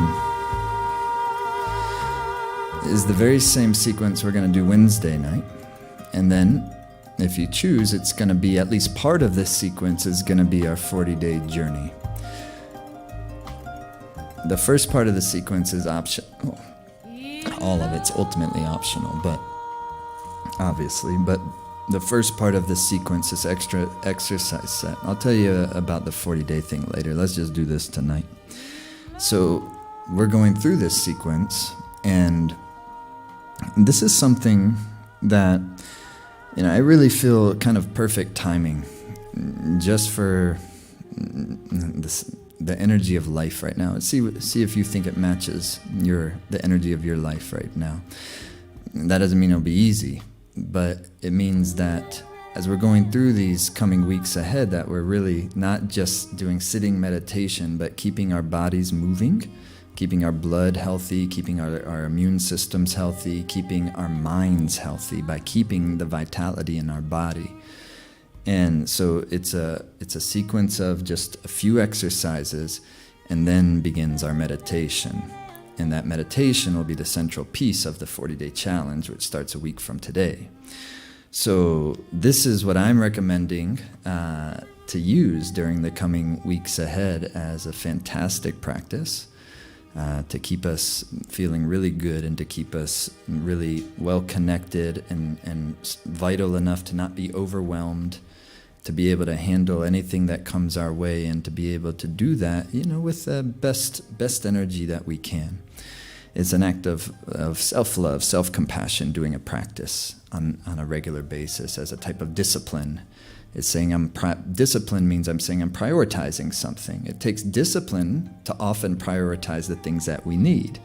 is the very same sequence we're going to do Wednesday night. And then, if you choose, it's going to be, at least part of this sequence is going to be our 40-day journey. The first part of the sequence is optional. All of it's ultimately optional, but obviously, but the first part of the sequence is extra exercise set. I'll tell you about the 40-day thing later. Let's just do this tonight. So we're going through this sequence, and this is something that, I really feel kind of perfect timing just for the energy of life right now. See if you think it matches the energy of your life right now. That doesn't mean it'll be easy, but it means that as we're going through these coming weeks ahead, that we're really not just doing sitting meditation, but keeping our bodies moving, keeping our blood healthy, keeping our immune systems healthy, keeping our minds healthy by keeping the vitality in our body. And so it's a sequence of just a few exercises, and then begins our meditation. And that meditation will be the central piece of the 40-day challenge, which starts a week from today. So this is what I'm recommending to use during the coming weeks ahead as a fantastic practice to keep us feeling really good and to keep us really well connected and vital enough to not be overwhelmed, to be able to handle anything that comes our way, and to be able to do that, with the best energy that we can. It's an act of self-love, self-compassion, doing a practice on a regular basis as a type of discipline. It's saying discipline means I'm saying I'm prioritizing something. It takes discipline to often prioritize the things that we need,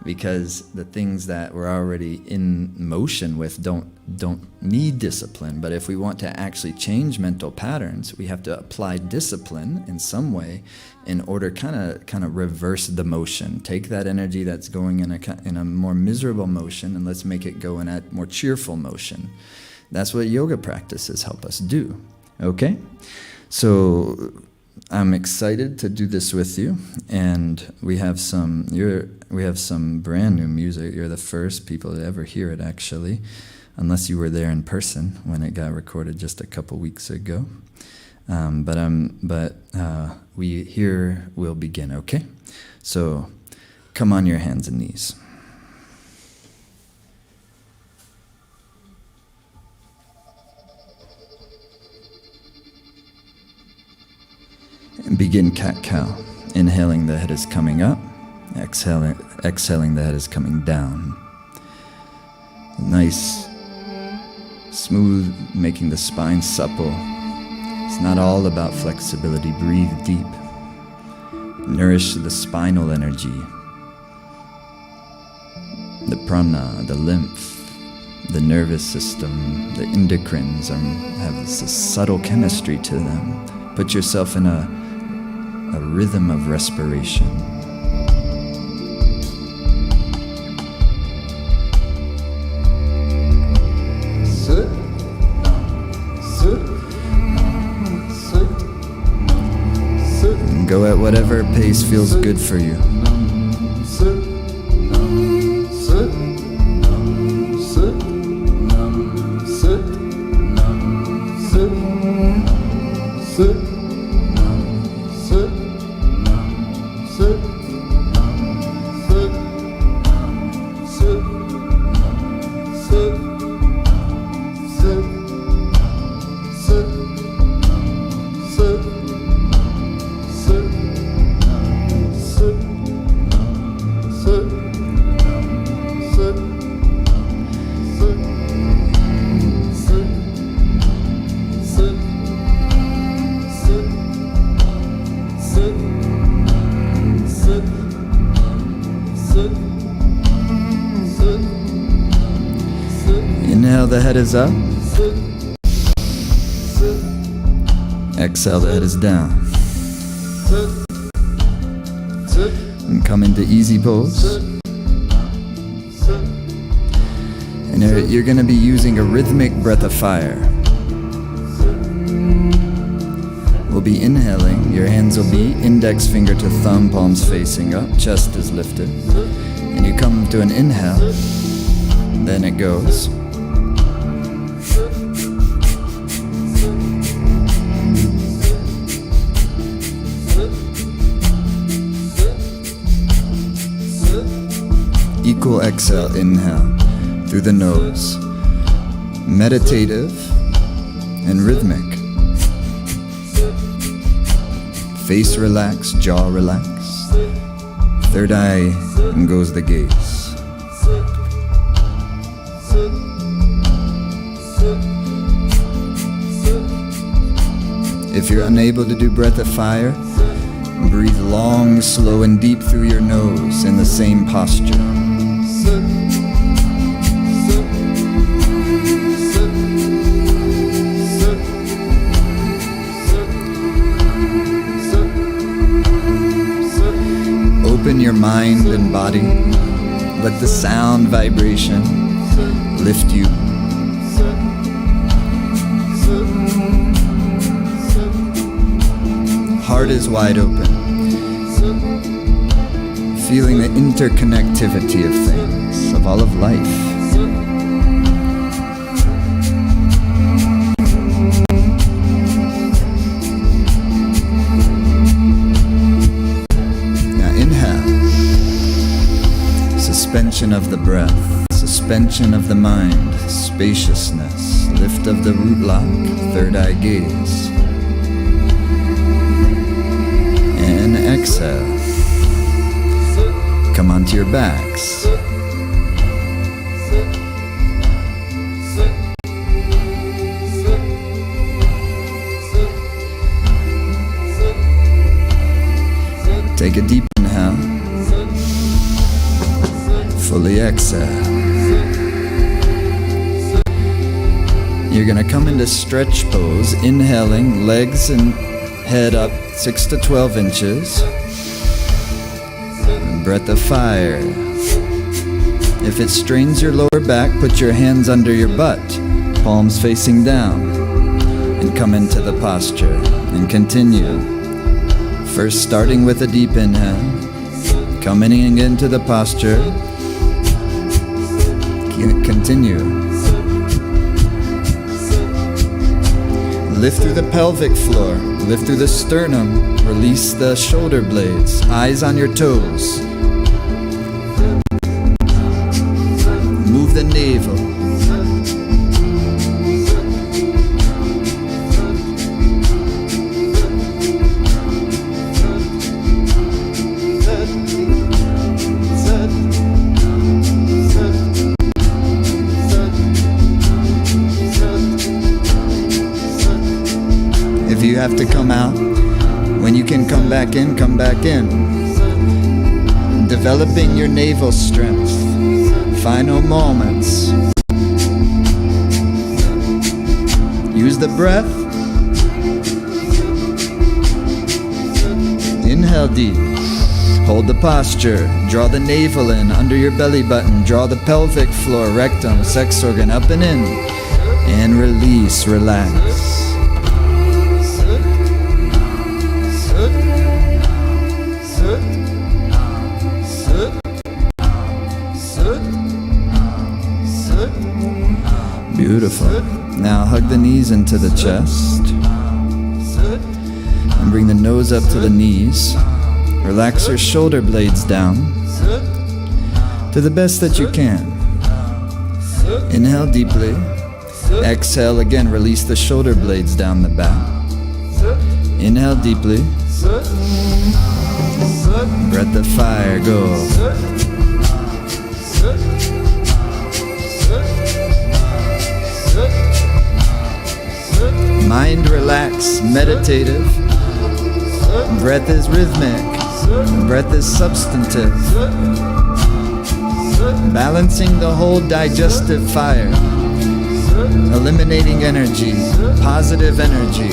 because the things that we're already in motion with don't need discipline. But if we want to actually change mental patterns, we have to apply discipline in some way in order kind of reverse the motion. Take that energy that's going in a more miserable motion, and let's make it go in a more cheerful motion. That's what yoga practices help us do. Okay? So I'm excited to do this with you, and we have some brand new music. You're the first people to ever hear it, actually, unless you were there in person when it got recorded just a couple weeks ago. But we'll begin. Okay, so come on your hands and knees. And begin cat-cow. Inhaling, the head is coming up. Exhaling, the head is coming down. Nice, smooth, making the spine supple. It's not all about flexibility. Breathe deep. Nourish the spinal energy. The prana, the lymph, the nervous system, the endocrines have this subtle chemistry to them. Put yourself in a rhythm of respiration. Sit, sit, sit, sit. And go at whatever pace feels good for you. Sit, sit, sit, sit, sit, sit. Sit, Inhale, the head is up. Exhale, the head is down. And come into easy pose. And you're going to be using a rhythmic breath of fire. We'll be inhaling. Your hands will be index finger to thumb, palms facing up, chest is lifted. And you come to an inhale, then it goes. Equal exhale, inhale through the nose. Meditative and rhythmic. Face relaxed, jaw relaxed. Third eye, and goes the gaze. If you're unable to do breath of fire, breathe long, slow, and deep through your nose in the same posture. Open your mind and body. Let the sound vibration lift you. Heart is wide open. Feeling the interconnectivity of things, of all of life. Suspension of the breath, suspension of the mind, spaciousness, lift of the root lock, third eye gaze. And exhale. Come onto your backs. Take a deep inhale. Fully exhale. You're going to come into stretch pose, inhaling, legs and head up 6 to 12 inches. And breath of fire. If it strains your lower back, put your hands under your butt, palms facing down, and come into the posture and continue. First starting with a deep inhale, coming into the posture. Continue. Lift through the pelvic floor. Lift through the sternum. Release the shoulder blades. Eyes on your toes. Move the navel. If you have to come out, when you can come back in, come back in. Developing your navel strength. Final moments. Use the breath. Inhale deep. Hold the posture. Draw the navel in under your belly button. Draw the pelvic floor, rectum, sex organ up and in. And release, relax. Beautiful. Now hug the knees into the chest. And bring the nose up to the knees. Relax your shoulder blades down to the best that you can. Inhale deeply. Exhale again. Release the shoulder blades down the back. Inhale deeply. Breath of fire. Go. Mind relaxed, meditative. Breath is rhythmic. Breath is substantive. Balancing the whole digestive fire. eliminating energy, positive energy,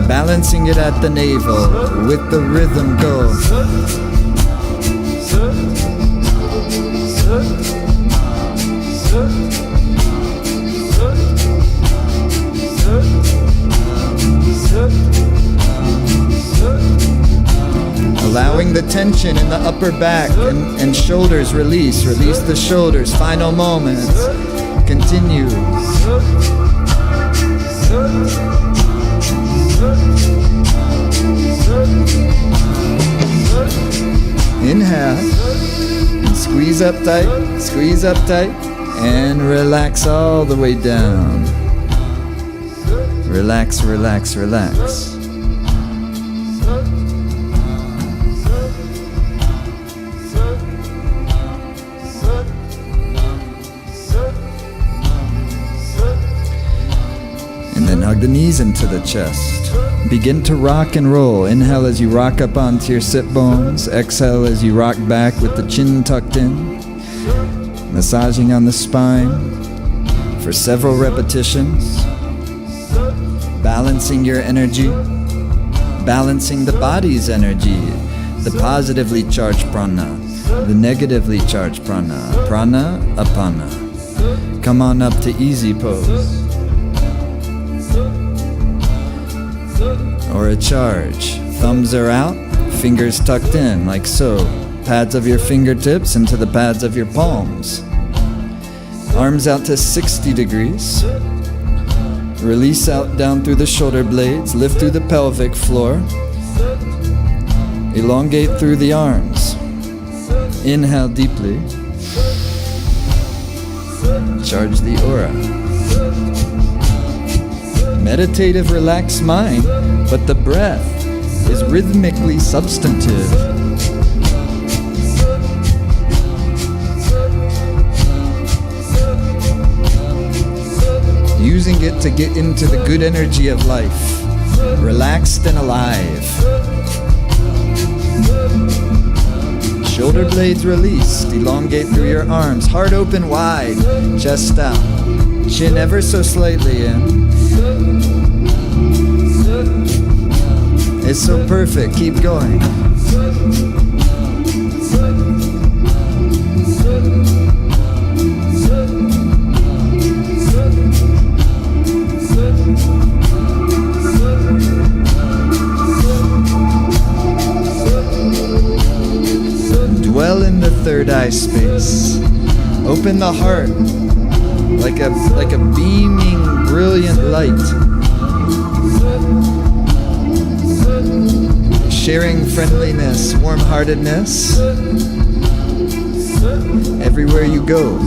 balancing it at the navel, with the rhythm go. Allowing the tension in the upper back and shoulders release. Release the shoulders. Final moments. Continue. Inhale. And squeeze up tight. Squeeze up tight. And relax all the way down. Relax, relax, relax. And then hug the knees into the chest. Begin to rock and roll. Inhale as you rock up onto your sit bones. Exhale as you rock back with the chin tucked in. Massaging on the spine for several repetitions. Balancing your energy. Balancing the body's energy. The positively charged prana. The negatively charged prana. Prana, apana. Come on up to easy pose. Or a charge. Thumbs are out, fingers tucked in, like so. Pads of your fingertips into the pads of your palms. Arms out to 60 degrees. Release out down through the shoulder blades, lift through the pelvic floor. Elongate through the arms. Inhale deeply. Charge the aura. Meditative, relaxed mind, but the breath is rhythmically substantive. Using it to get into the good energy of life, relaxed and alive. Shoulder blades released, elongate through your arms, heart open wide, chest out, chin ever so slightly in. It's so perfect, keep going. Dwell in the third eye space. Open the heart like a beaming, brilliant light. Sharing friendliness, warm-heartedness everywhere you go.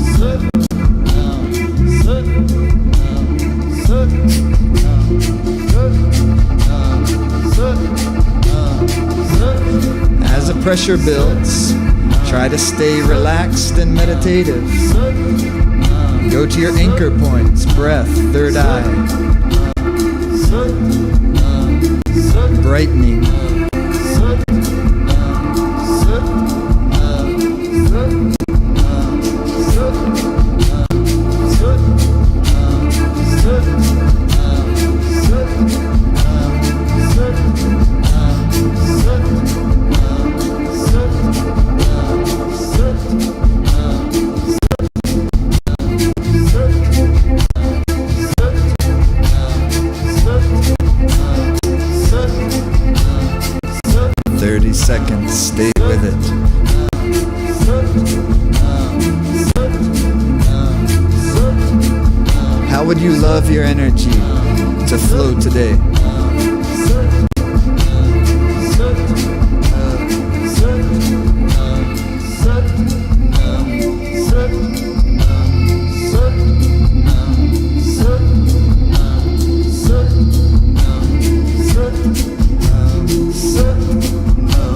As the pressure builds, try to stay relaxed and meditative. Go to your anchor points, breath, third eye. Brightening. Seconds, stay with it. How would you love your energy to flow today?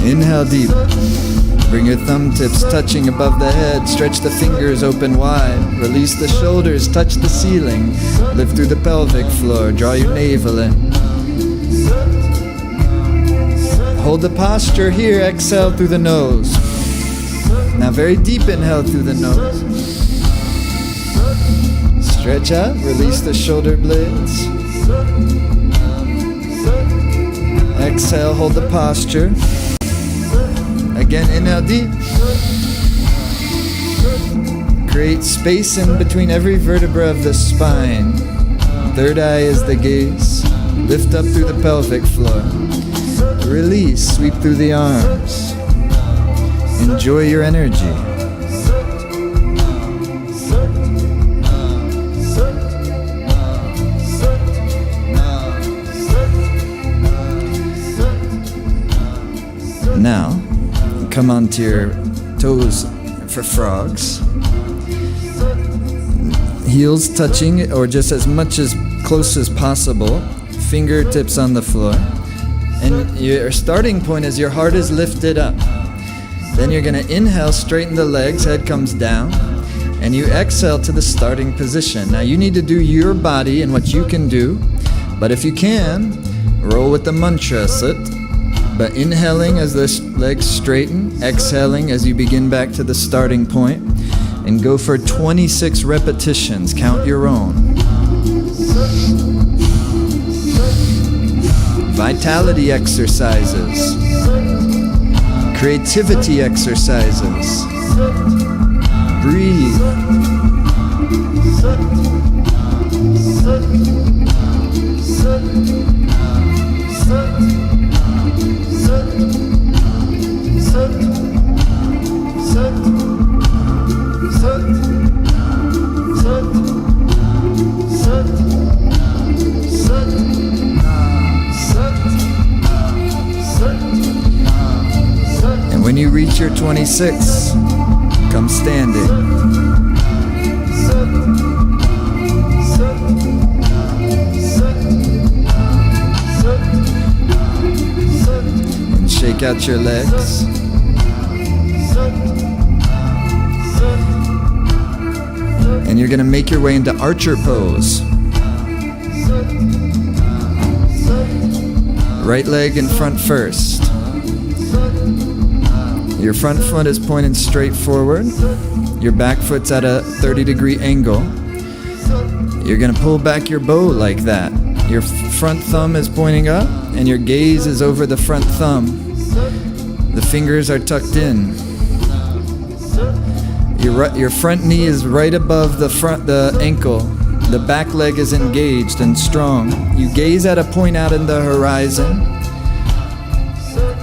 Inhale deep. Bring your thumb tips touching above the head. Stretch the fingers open wide. Release the shoulders, touch the ceiling. Lift through the pelvic floor. Draw your navel in. Hold the posture here. Exhale through the nose. Now very deep inhale through the nose. Stretch out, release the shoulder blades. Exhale, hold the posture. Again, inhale deep. Create space in between every vertebra of the spine. Third eye is the gaze. Lift up through the pelvic floor. Release, sweep through the arms. Enjoy your energy. Now, come onto your toes for frogs. Heels touching, or just as much as close as possible. Fingertips on the floor. And your starting point is your heart is lifted up. Then you're going to inhale, straighten the legs, head comes down. And you exhale to the starting position. Now you need to do your body and what you can do. But if you can, roll with the mantra sit. But inhaling as the legs straighten, exhaling as you begin back to the starting point, and go for 26 repetitions. Count your own. Vitality exercises. Creativity exercises. Breathe. And when you reach your 26, come standing. And shake out your legs. And you're going to make your way into archer pose. Right leg in front first. Your front foot is pointed straight forward. Your back foot's at a 30-degree angle. You're going to pull back your bow like that. Your front thumb is pointing up, and your gaze is over the front thumb. The fingers are tucked in. Your front knee is right above the ankle. The back leg is engaged and strong. You gaze at a point out in the horizon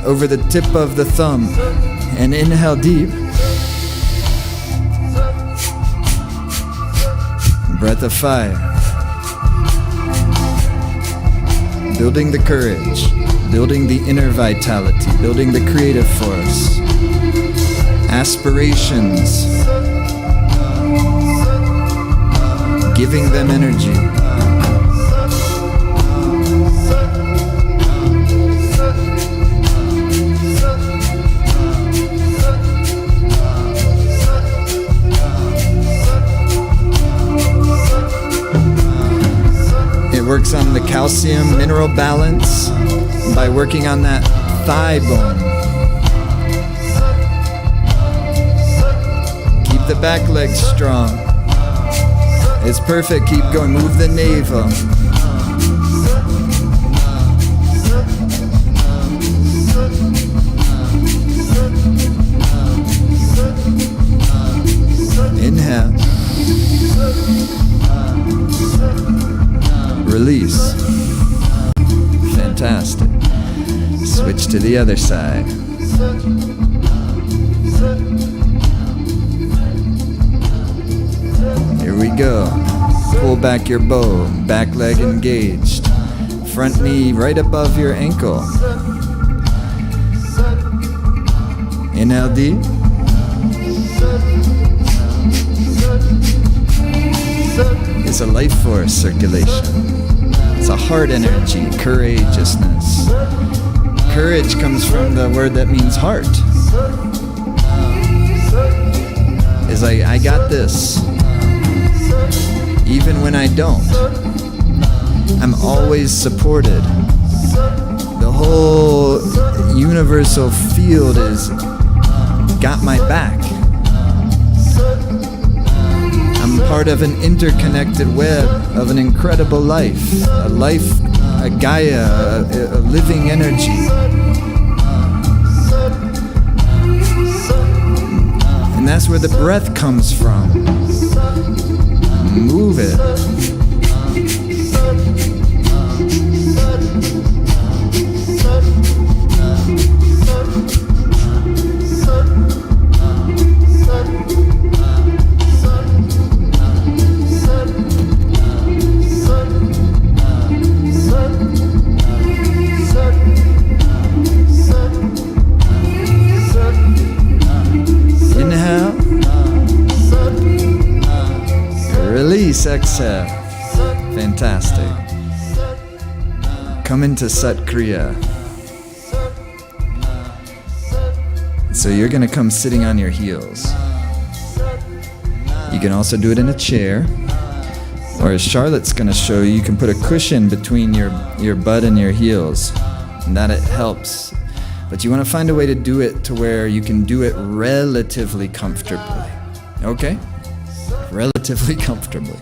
over the tip of the thumb, and inhale deep. Breath of fire. Building the courage, building the inner vitality, building the creative force. Aspirations. Giving them energy. It works on the calcium mineral balance by working on that thigh bone. Keep the back leg strong. It's perfect. Keep going. Move the navel. Inhale. Release. Fantastic. Switch to the other side. Here we go. Pull back your bow, back leg engaged. Front knee right above your ankle. Inhale deep. It's a life force circulation. It's a heart energy, courageousness. Courage comes from the word that means heart. It's like, I got this. Even when I don't, I'm always supported. The whole universal field is got my back. I'm part of an interconnected web of an incredible life, a Gaia, a living energy. And that's where the breath comes from. Move it. Inhale. Release, exhale. Fantastic. Come into Sat Kriya. So you're going to come sitting on your heels. You can also do it in a chair. Or as Charlotte's going to show you, you can put a cushion between your butt and your heels. And that it helps. But you want to find a way to do it to where you can do it relatively comfortably. Okay? Relatively comfortably.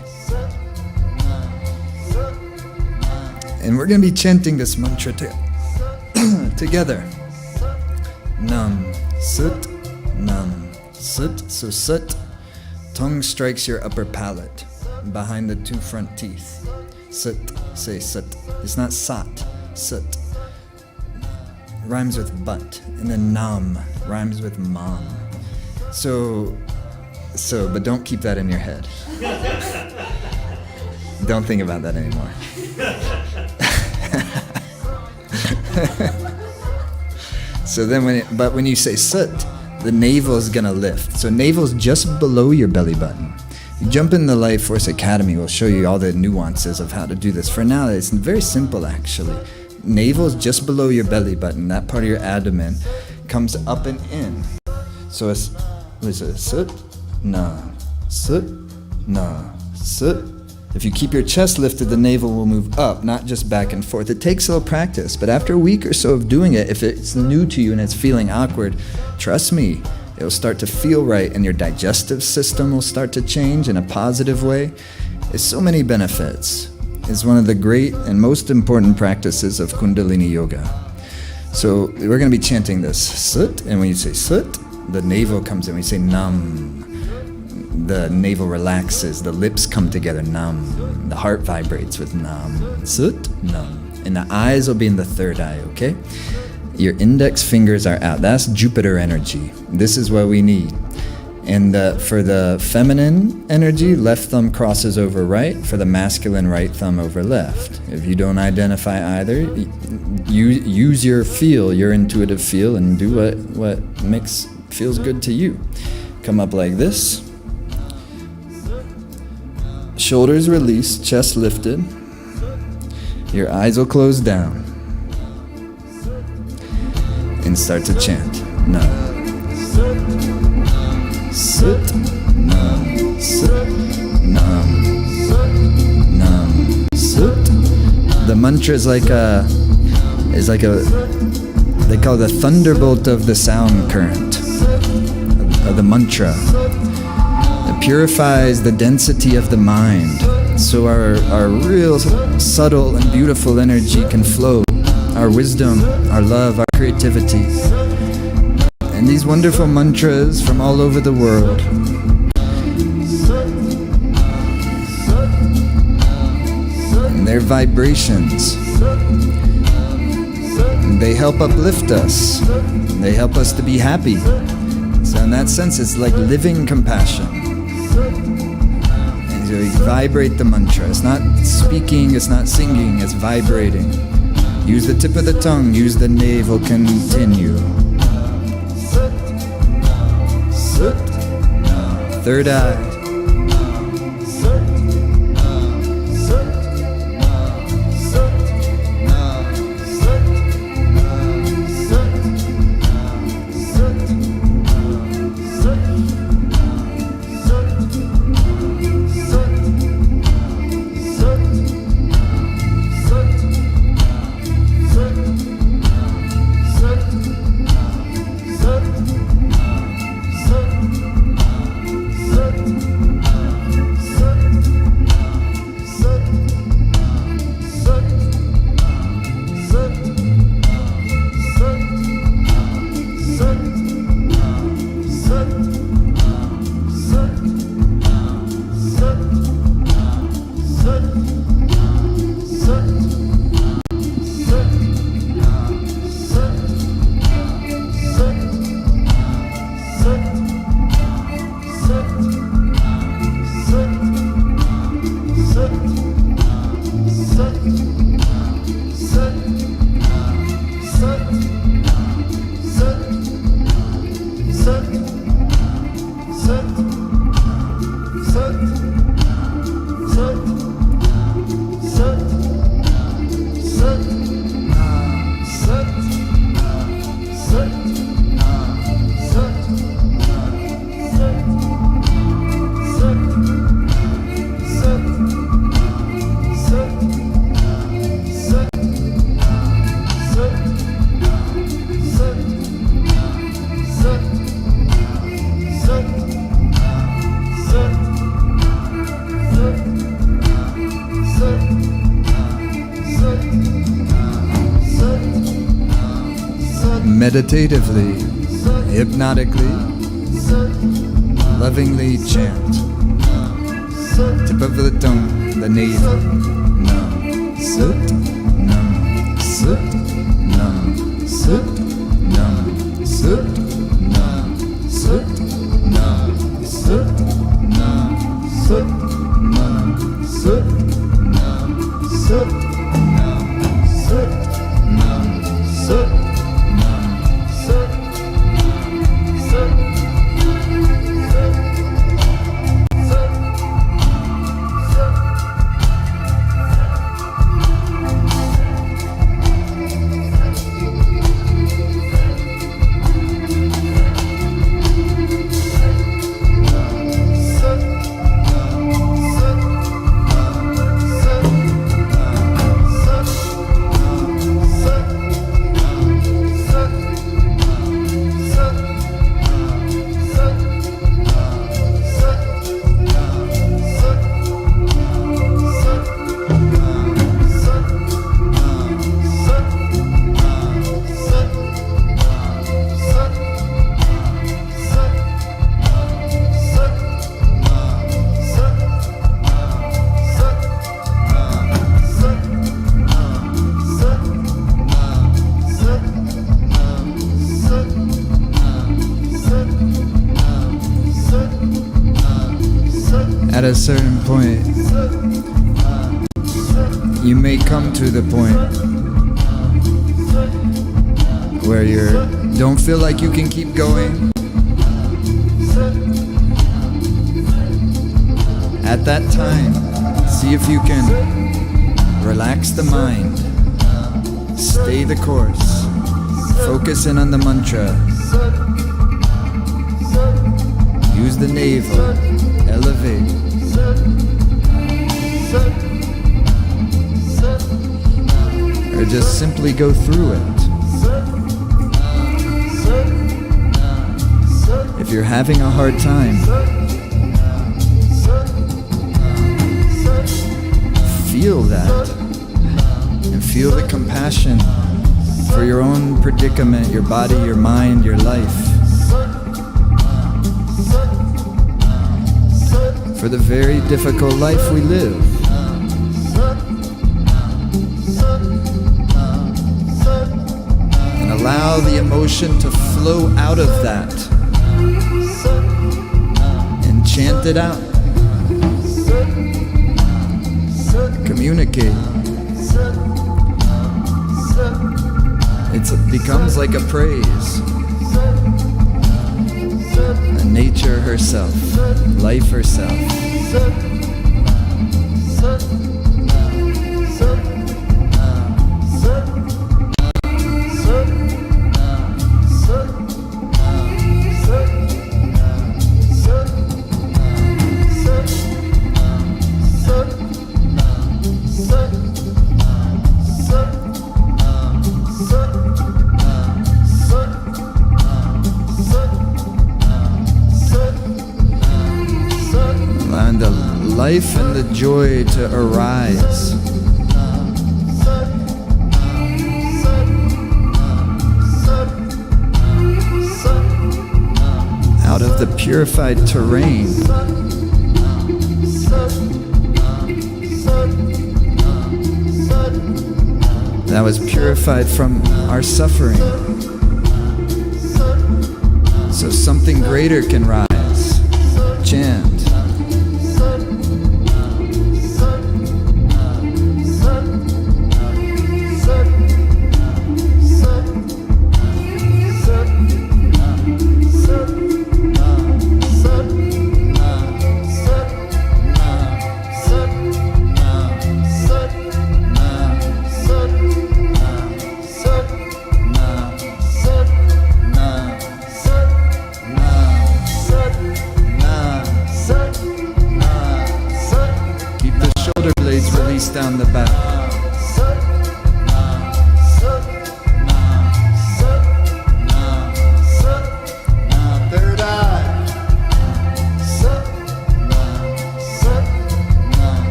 And we're going to be chanting this mantra together. Nam, Sut, Nam, Sut. So Sut, tongue strikes your upper palate behind the two front teeth. Sut, say Sut. It's not Sat, Sut. Rhymes with butt. And then Nam rhymes with mom. So, but don't keep that in your head. Don't think about that anymore. So then when you say Sut, the navel is gonna lift. So navel's just below your belly button. You jump in the Life Force Academy, we'll show you all the nuances of how to do this. For now, it's very simple actually. Navel is just below your belly button. That part of your abdomen comes up and in. So it's, what is it? Sut, na, sut, na, sut. If you keep your chest lifted, the navel will move up, not just back and forth. It takes a little practice, but after a week or so of doing it, if it's new to you and it's feeling awkward, trust me, it will start to feel right and your digestive system will start to change in a positive way. There's so many benefits. It's one of the great and most important practices of Kundalini Yoga. So we're going to be chanting this Sut, and when you say Sut, the navel comes in. When you say Nam, the navel relaxes, the lips come together, Nam. The heart vibrates with Nam. Sut, Nam. And the eyes will be in the third eye, okay? Your index fingers are out. That's Jupiter energy. This is what we need. And for the feminine energy, left thumb crosses over right. For the masculine, right thumb over left. If you don't identify either, use your feel, your intuitive feel, and do what feels good to you. Come up like this. Shoulders released, chest lifted. Your eyes will close down. And start to chant. Nam. Sut, Nam, Sut, Nam, Nam, Sut. The mantra is like a, they call it the thunderbolt of the sound current, of the mantra. It purifies the density of the mind, so our real subtle and beautiful energy can flow. Our wisdom, our love, our creativity. And these wonderful mantras from all over the world. And their vibrations. And they help uplift us. They help us to be happy. So in that sense, it's like living compassion. And so you vibrate the mantra. It's not speaking, it's not singing, it's vibrating. Use the tip of the tongue, use the navel, continue. Third eye. Meditatively, hypnotically, lovingly chant. Tip of the tongue, the navel. Num, sut, num, sut, num, sut, num, sut, num, sut, num, sut, num, sut, num, sut, num, sut, num, sut, num, sut. At a certain point, you may come to the point where you don't feel like you can keep going. At that time, see if you can relax the mind, stay the course, focus in on the mantra, use the navel, elevate. Or just simply go through it. If you're having a hard time, feel that and feel the compassion for your own predicament, your body, your mind, your life. For the very difficult life we live. And allow the emotion to flow out of that. And chant it out. Communicate. It becomes like a praise. Nature herself, life herself. Life and the joy to arise. Out of the purified terrain. that was purified from our suffering. So something greater can rise. Chant. Down the back. Third eye.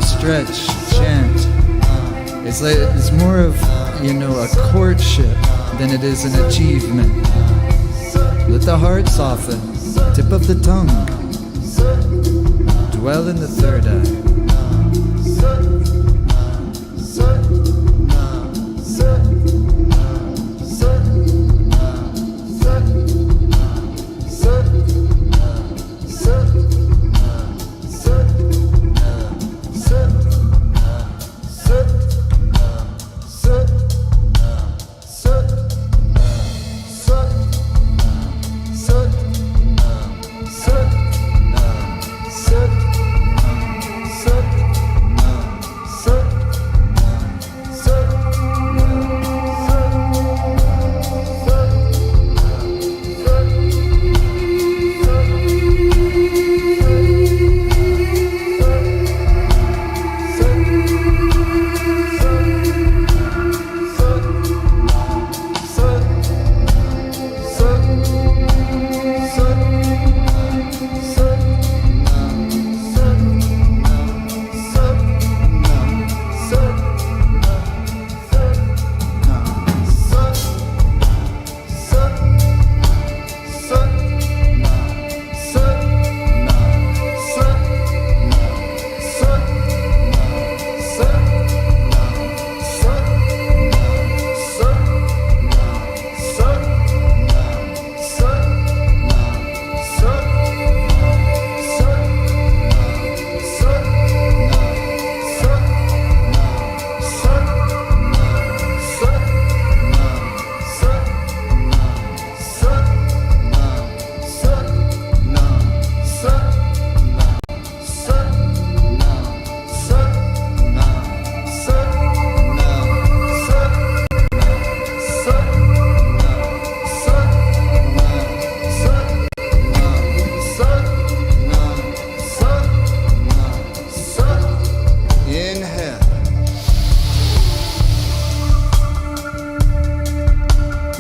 Stretch, chant. It's more of, a courtship than it is an achievement. Let the heart soften, tip of the tongue. Dwell in the third eye.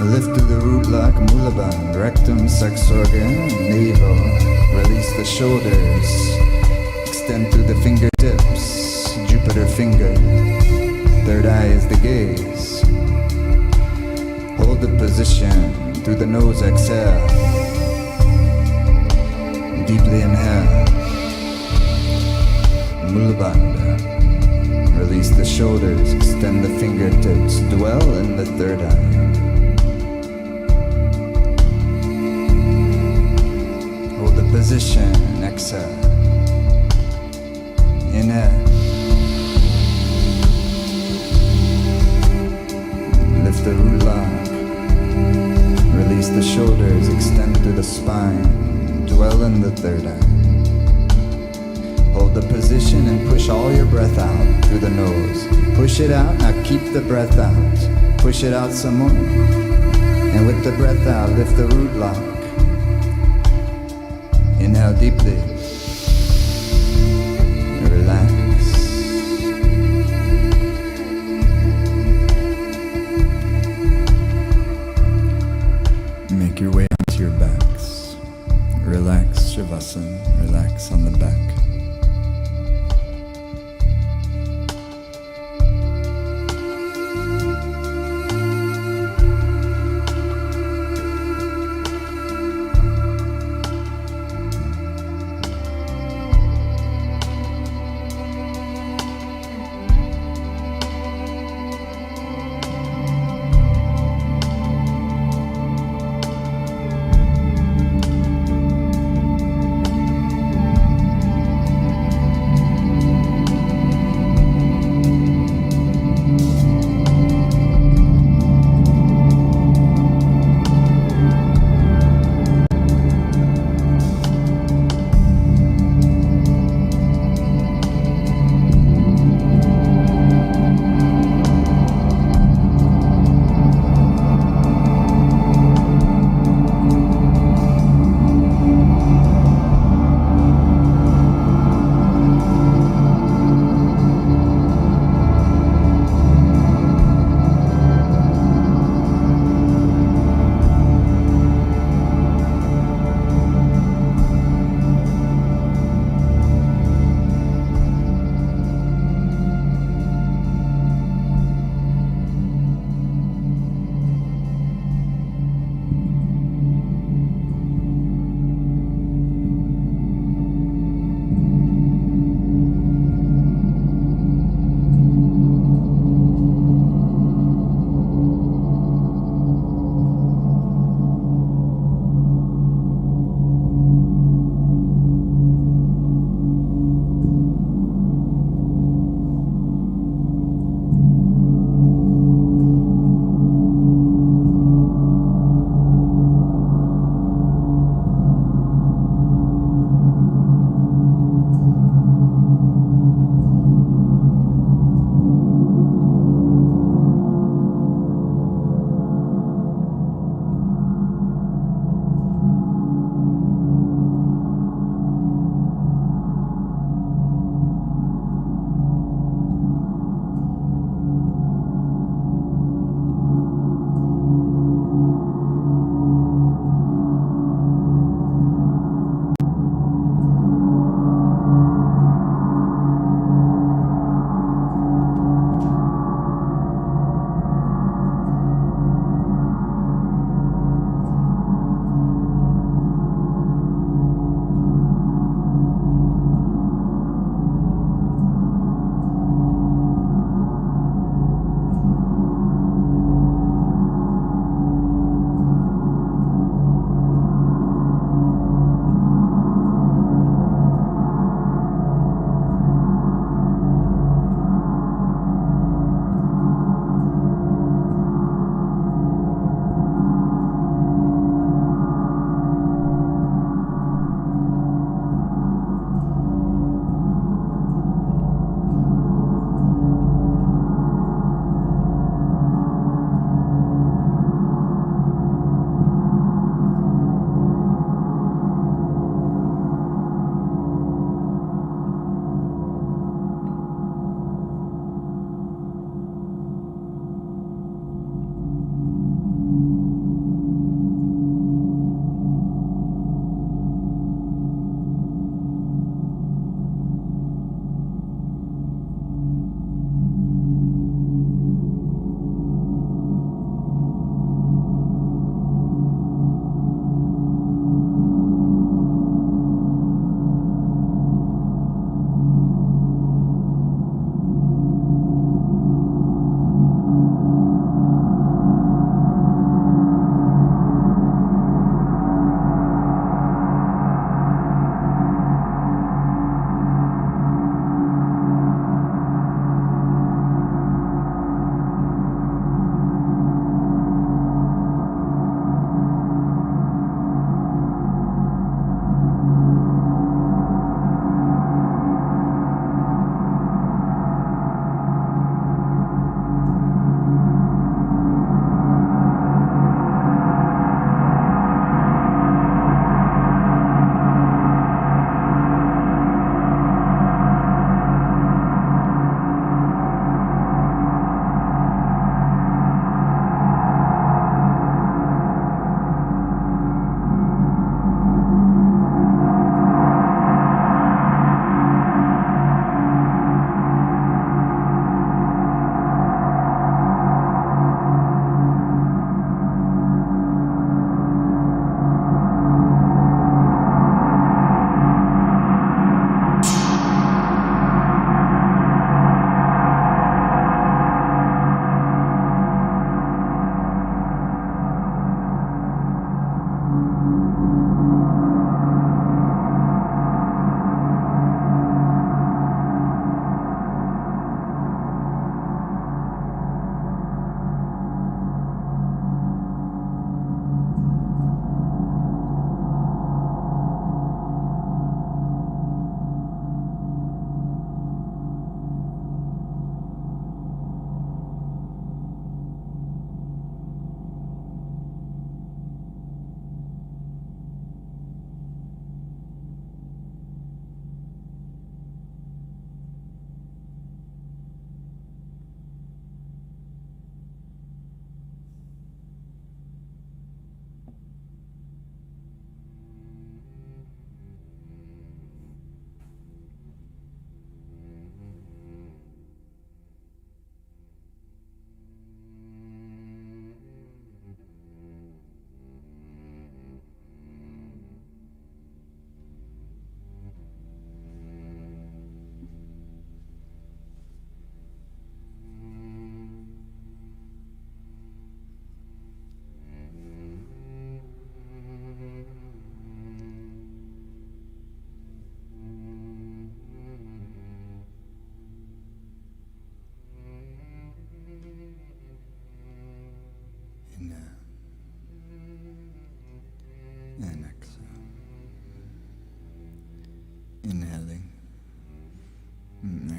Lift through the root like Mula Bandha, rectum, sex organ, navel. Release the shoulders, extend through the fingertips, Jupiter finger. Third eye is the gaze. Hold the position through the nose, exhale. Deeply inhale. Mula Bandha. Release the shoulders, extend the fingertips, dwell in the third eye. Hold the position, exhale. Inhale. Lift the root lock. Release the shoulders, extend through the spine, dwell in the third eye. Hold the position and push all your breath out through the nose. Push it out, now keep the breath out. Push it out some more. And with the breath out, lift the root lock. Inhale deeply. Relax. Make your way onto your backs. Relax, Shavasana. Relax on the back.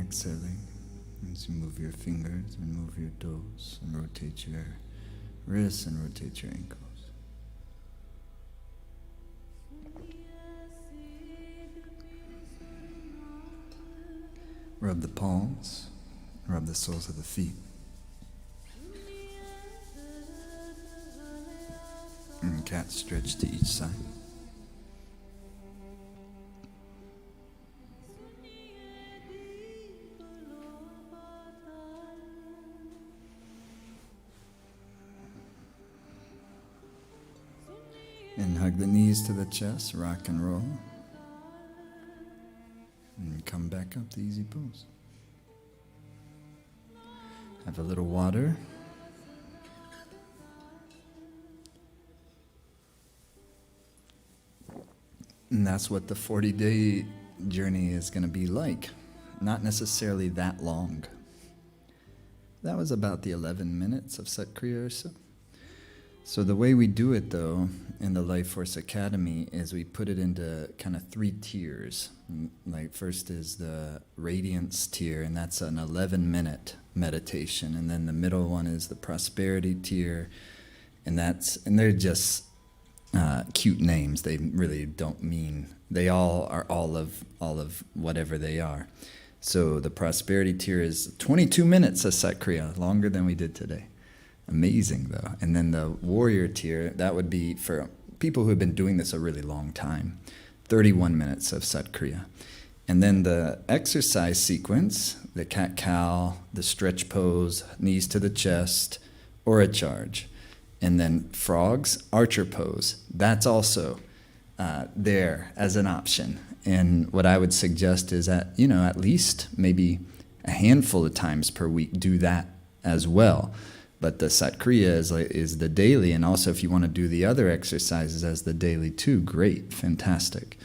exhaling as you move your fingers and move your toes and rotate your wrists and rotate your ankles. Rub the palms, rub the soles of the feet. And cat stretch to each side. And hug the knees to the chest, rock and roll. And come back up to easy pose. Have a little water. And that's what the 40-day journey is going to be like. Not necessarily that long. That was about the 11 minutes of Sat Kriya or so. So the way we do it, though, in the Life Force Academy is we put it into kind of 3 tiers. Like first is the Radiance tier, and that's an 11-minute meditation. And then the middle one is the Prosperity tier, and they're just cute names. They really don't mean, they all are all of whatever they are. So the Prosperity tier is 22 minutes of Sat Kriya, longer than we did today. Amazing, though. And then the Warrior tier, that would be for people who have been doing this a really long time, 31 minutes of Sat Kriya. And then the exercise sequence, the cat-cow, the stretch pose, knees to the chest, or a charge. And then frogs, archer pose. That's also there as an option. And what I would suggest is that, at least maybe a handful of times per week, do that as well. But the Sat Kriya is the daily, and also if you want to do the other exercises as the daily too, great, fantastic.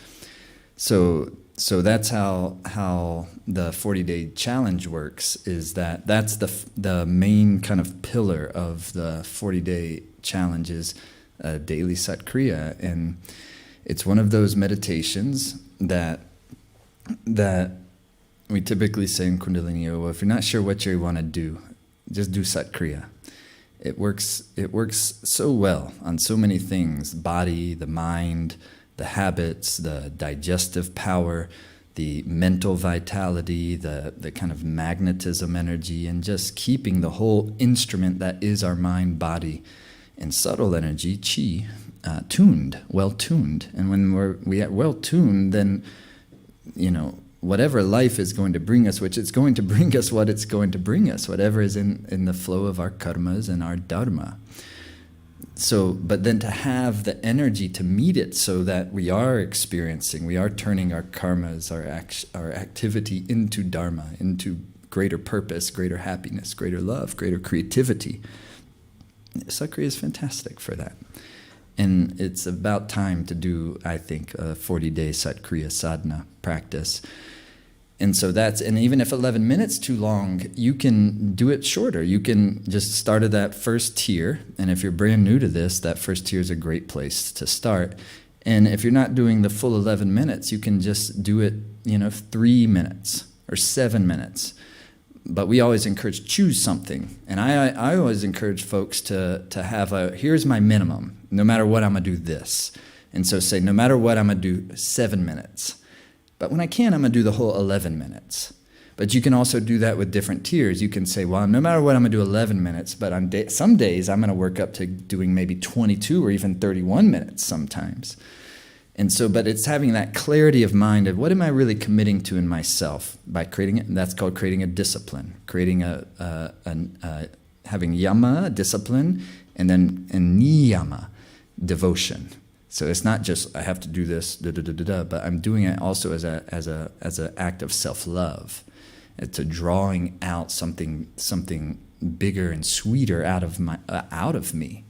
So that's how the 40-day challenge works, is that's the main kind of pillar of the 40-day challenge is daily Sat Kriya. And it's one of those meditations that we typically say in Kundalini Yoga, if you're not sure what you want to do, just do Sat Kriya. It works so well on so many things: body, the mind, the habits, the digestive power, the mental vitality, the kind of magnetism energy, and just keeping the whole instrument that is our mind, body, and subtle energy, chi, well tuned. And when we are well tuned, then whatever life is going to bring us, which it's going to bring us what it's going to bring us, whatever is in the flow of our karmas and our dharma. So, but then to have the energy to meet it so that we are turning our karmas, our activity into dharma, into greater purpose, greater happiness, greater love, greater creativity. Sat Kriya is fantastic for that. And it's about time to do, I think, a 40-day Sat Kriya sadhana practice. And so and even if 11 minutes too long, you can do it shorter. You can just start at that first tier. And if you're brand new to this, that first tier is a great place to start. And if you're not doing the full 11 minutes, you can just do it, 3 minutes or 7 minutes. But we always choose something. And I always encourage folks to have here's my minimum. No matter what, I'm going to do this. And so say, no matter what, I'm going to do 7 minutes. But when I can, I'm going to do the whole 11 minutes. But you can also do that with different tiers. You can say, well, no matter what, I'm going to do 11 minutes. But on some days, I'm going to work up to doing maybe 22 or even 31 minutes sometimes. And so, but it's having that clarity of mind of what am I really committing to in myself by creating it. That's called creating a discipline, creating having yama, discipline, and then niyama, devotion. So it's not just I have to do this, but I'm doing it also as an act of self-love. It's a drawing out something bigger and sweeter out of me,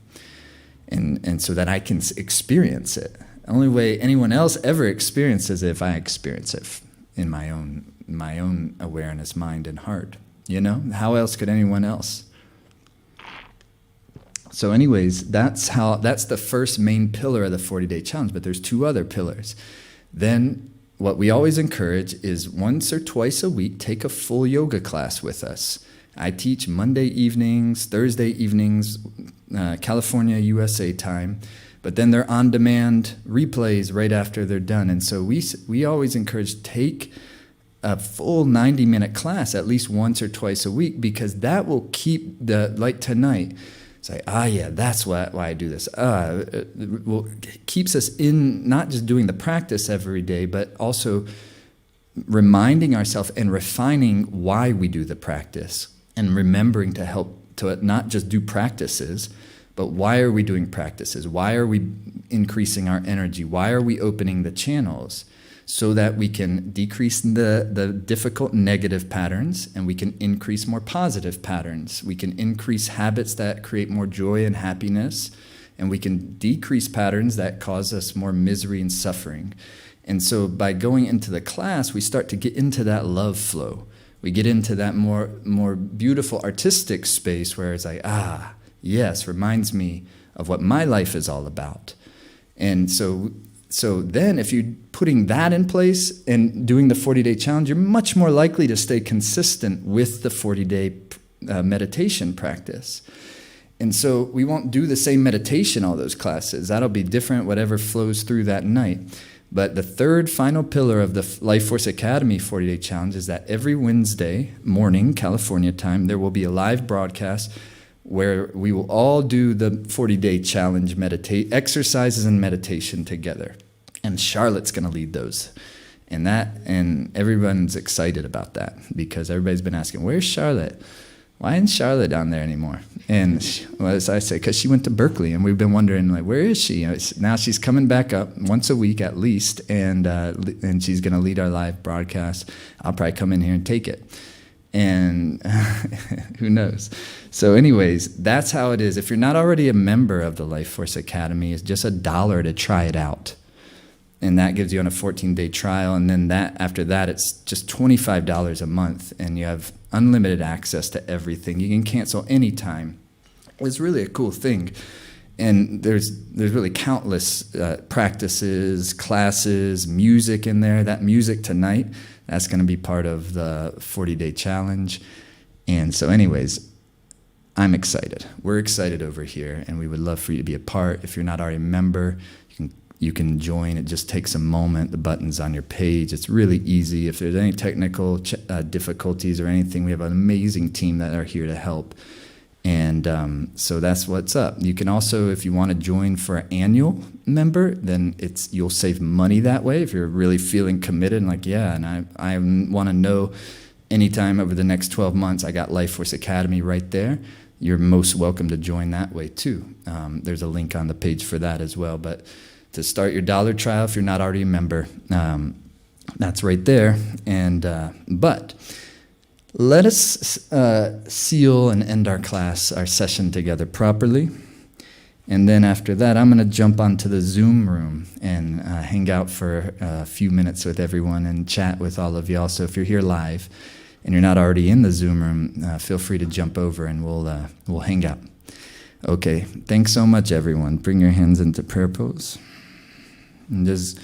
and so that I can experience it. The only way anyone else ever experiences it if I experience it in my own awareness, mind, and heart. How else could anyone else? So anyways, that's the first main pillar of the 40-day challenge, but there's 2 other pillars. Then what we always encourage is once or twice a week, take a full yoga class with us. I teach Monday evenings, Thursday evenings, California, USA time, but then they're on-demand replays right after they're done. And so we always encourage take a full 90-minute class at least once or twice a week, because that will keep like tonight. It's like, yeah, that's why I do this. It keeps us in not just doing the practice every day, but also reminding ourselves and refining why we do the practice, and remembering to help to not just do practices, but why are we doing practices? Why are we increasing our energy? Why are we opening the channels? So that we can decrease the difficult negative patterns, and we can increase more positive patterns. We can increase habits that create more joy and happiness, and we can decrease patterns that cause us more misery and suffering. And so by going into the class, we start to get into that love flow. We get into that more beautiful artistic space where it's like, yes, reminds me of what my life is all about. And so then if you're putting that in place and doing the 40-day challenge, you're much more likely to stay consistent with the 40-day meditation practice. And so we won't do the same meditation all those classes. That'll be different, whatever flows through that night. But the third final pillar of the Life Force Academy 40-day challenge is that every Wednesday morning, California time, there will be a live broadcast where we will all do the 40-day challenge exercises and meditation together. And Charlotte's going to lead those. And everyone's excited about that, because everybody's been asking, where's Charlotte? Why isn't Charlotte down there anymore? And as I say, because she went to Berkeley, and we've been wondering, like, where is she? Now she's coming back up once a week at least, and she's going to lead our live broadcast. I'll probably come in here and take it. And who knows? So anyways, that's how it is. If you're not already a member of the Life Force Academy, it's just $1 to try it out. And that gives you on a 14-day trial. And then after that, it's just $25 a month. And you have unlimited access to everything. You can cancel anytime. It's really a cool thing. And there's really countless practices, classes, music in there. That music tonight, that's going to be part of the 40-day challenge. And so anyways, I'm excited. We're excited over here, and we would love for you to be a part. If you're not already a member, you can join. It just takes a moment. The button's on your page. It's really easy. If there's any technical difficulties or anything, we have an amazing team that are here to help. And so that's what's up. You can also, if you want to join for an annual member, then you'll save money that way. If you're really feeling committed and like, yeah, and I want to know anytime over the next 12 months, I got Life Force Academy right there, you're most welcome to join that way too. There's a link on the page for that as well. But to start your $1 trial, if you're not already a member, that's right there. But let us seal and end our session together properly. And then after that, I'm going to jump onto the Zoom room and hang out for a few minutes with everyone and chat with all of y'all. So if you're here live and you're not already in the Zoom room, feel free to jump over and we'll hang out. Okay, thanks so much, everyone. Bring your hands into prayer pose. And just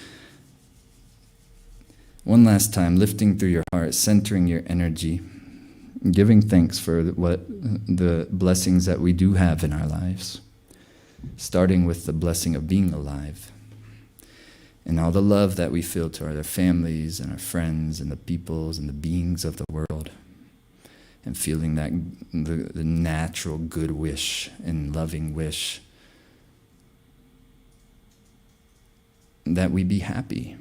one last time, lifting through your heart, centering your energy, giving thanks for the blessings that we do have in our lives, starting with the blessing of being alive and all the love that we feel to our families and our friends and the peoples and the beings of the world, and feeling that the natural good wish and loving wish that we be happy.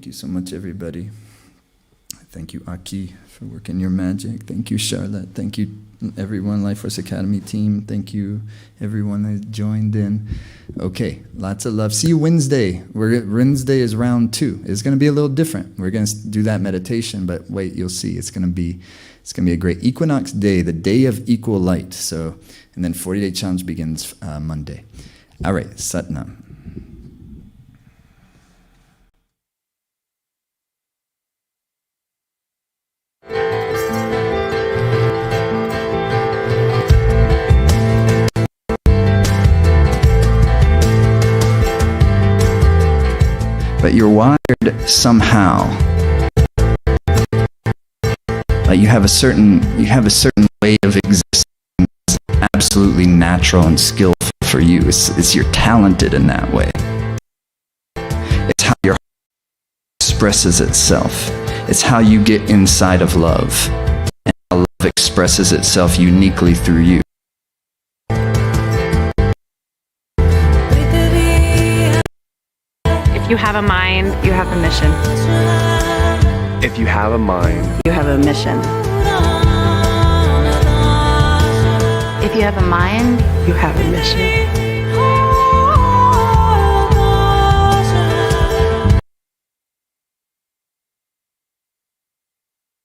Thank you so much, everybody. Thank you, Aki, for working your magic. Thank you, Charlotte. Thank you, everyone, Life Force Academy team. Thank you, everyone that joined in. Okay, lots of love. See you Wednesday. Wednesday is round 2. It's going to be a little different. We're going to do that meditation, but wait, you'll see. It's going to be a great equinox day, the day of equal light. So, and then 40-day challenge begins Monday. All right, Satnam. But you're wired somehow. You have a certain way of existing that's absolutely natural and skillful for you. It's you're talented in that way. It's how your heart expresses itself. It's how you get inside of love, and how love expresses itself uniquely through you. If you have a mind, you have a mission. If you have a mind, You have a mission. If you have a mind, You have a mission.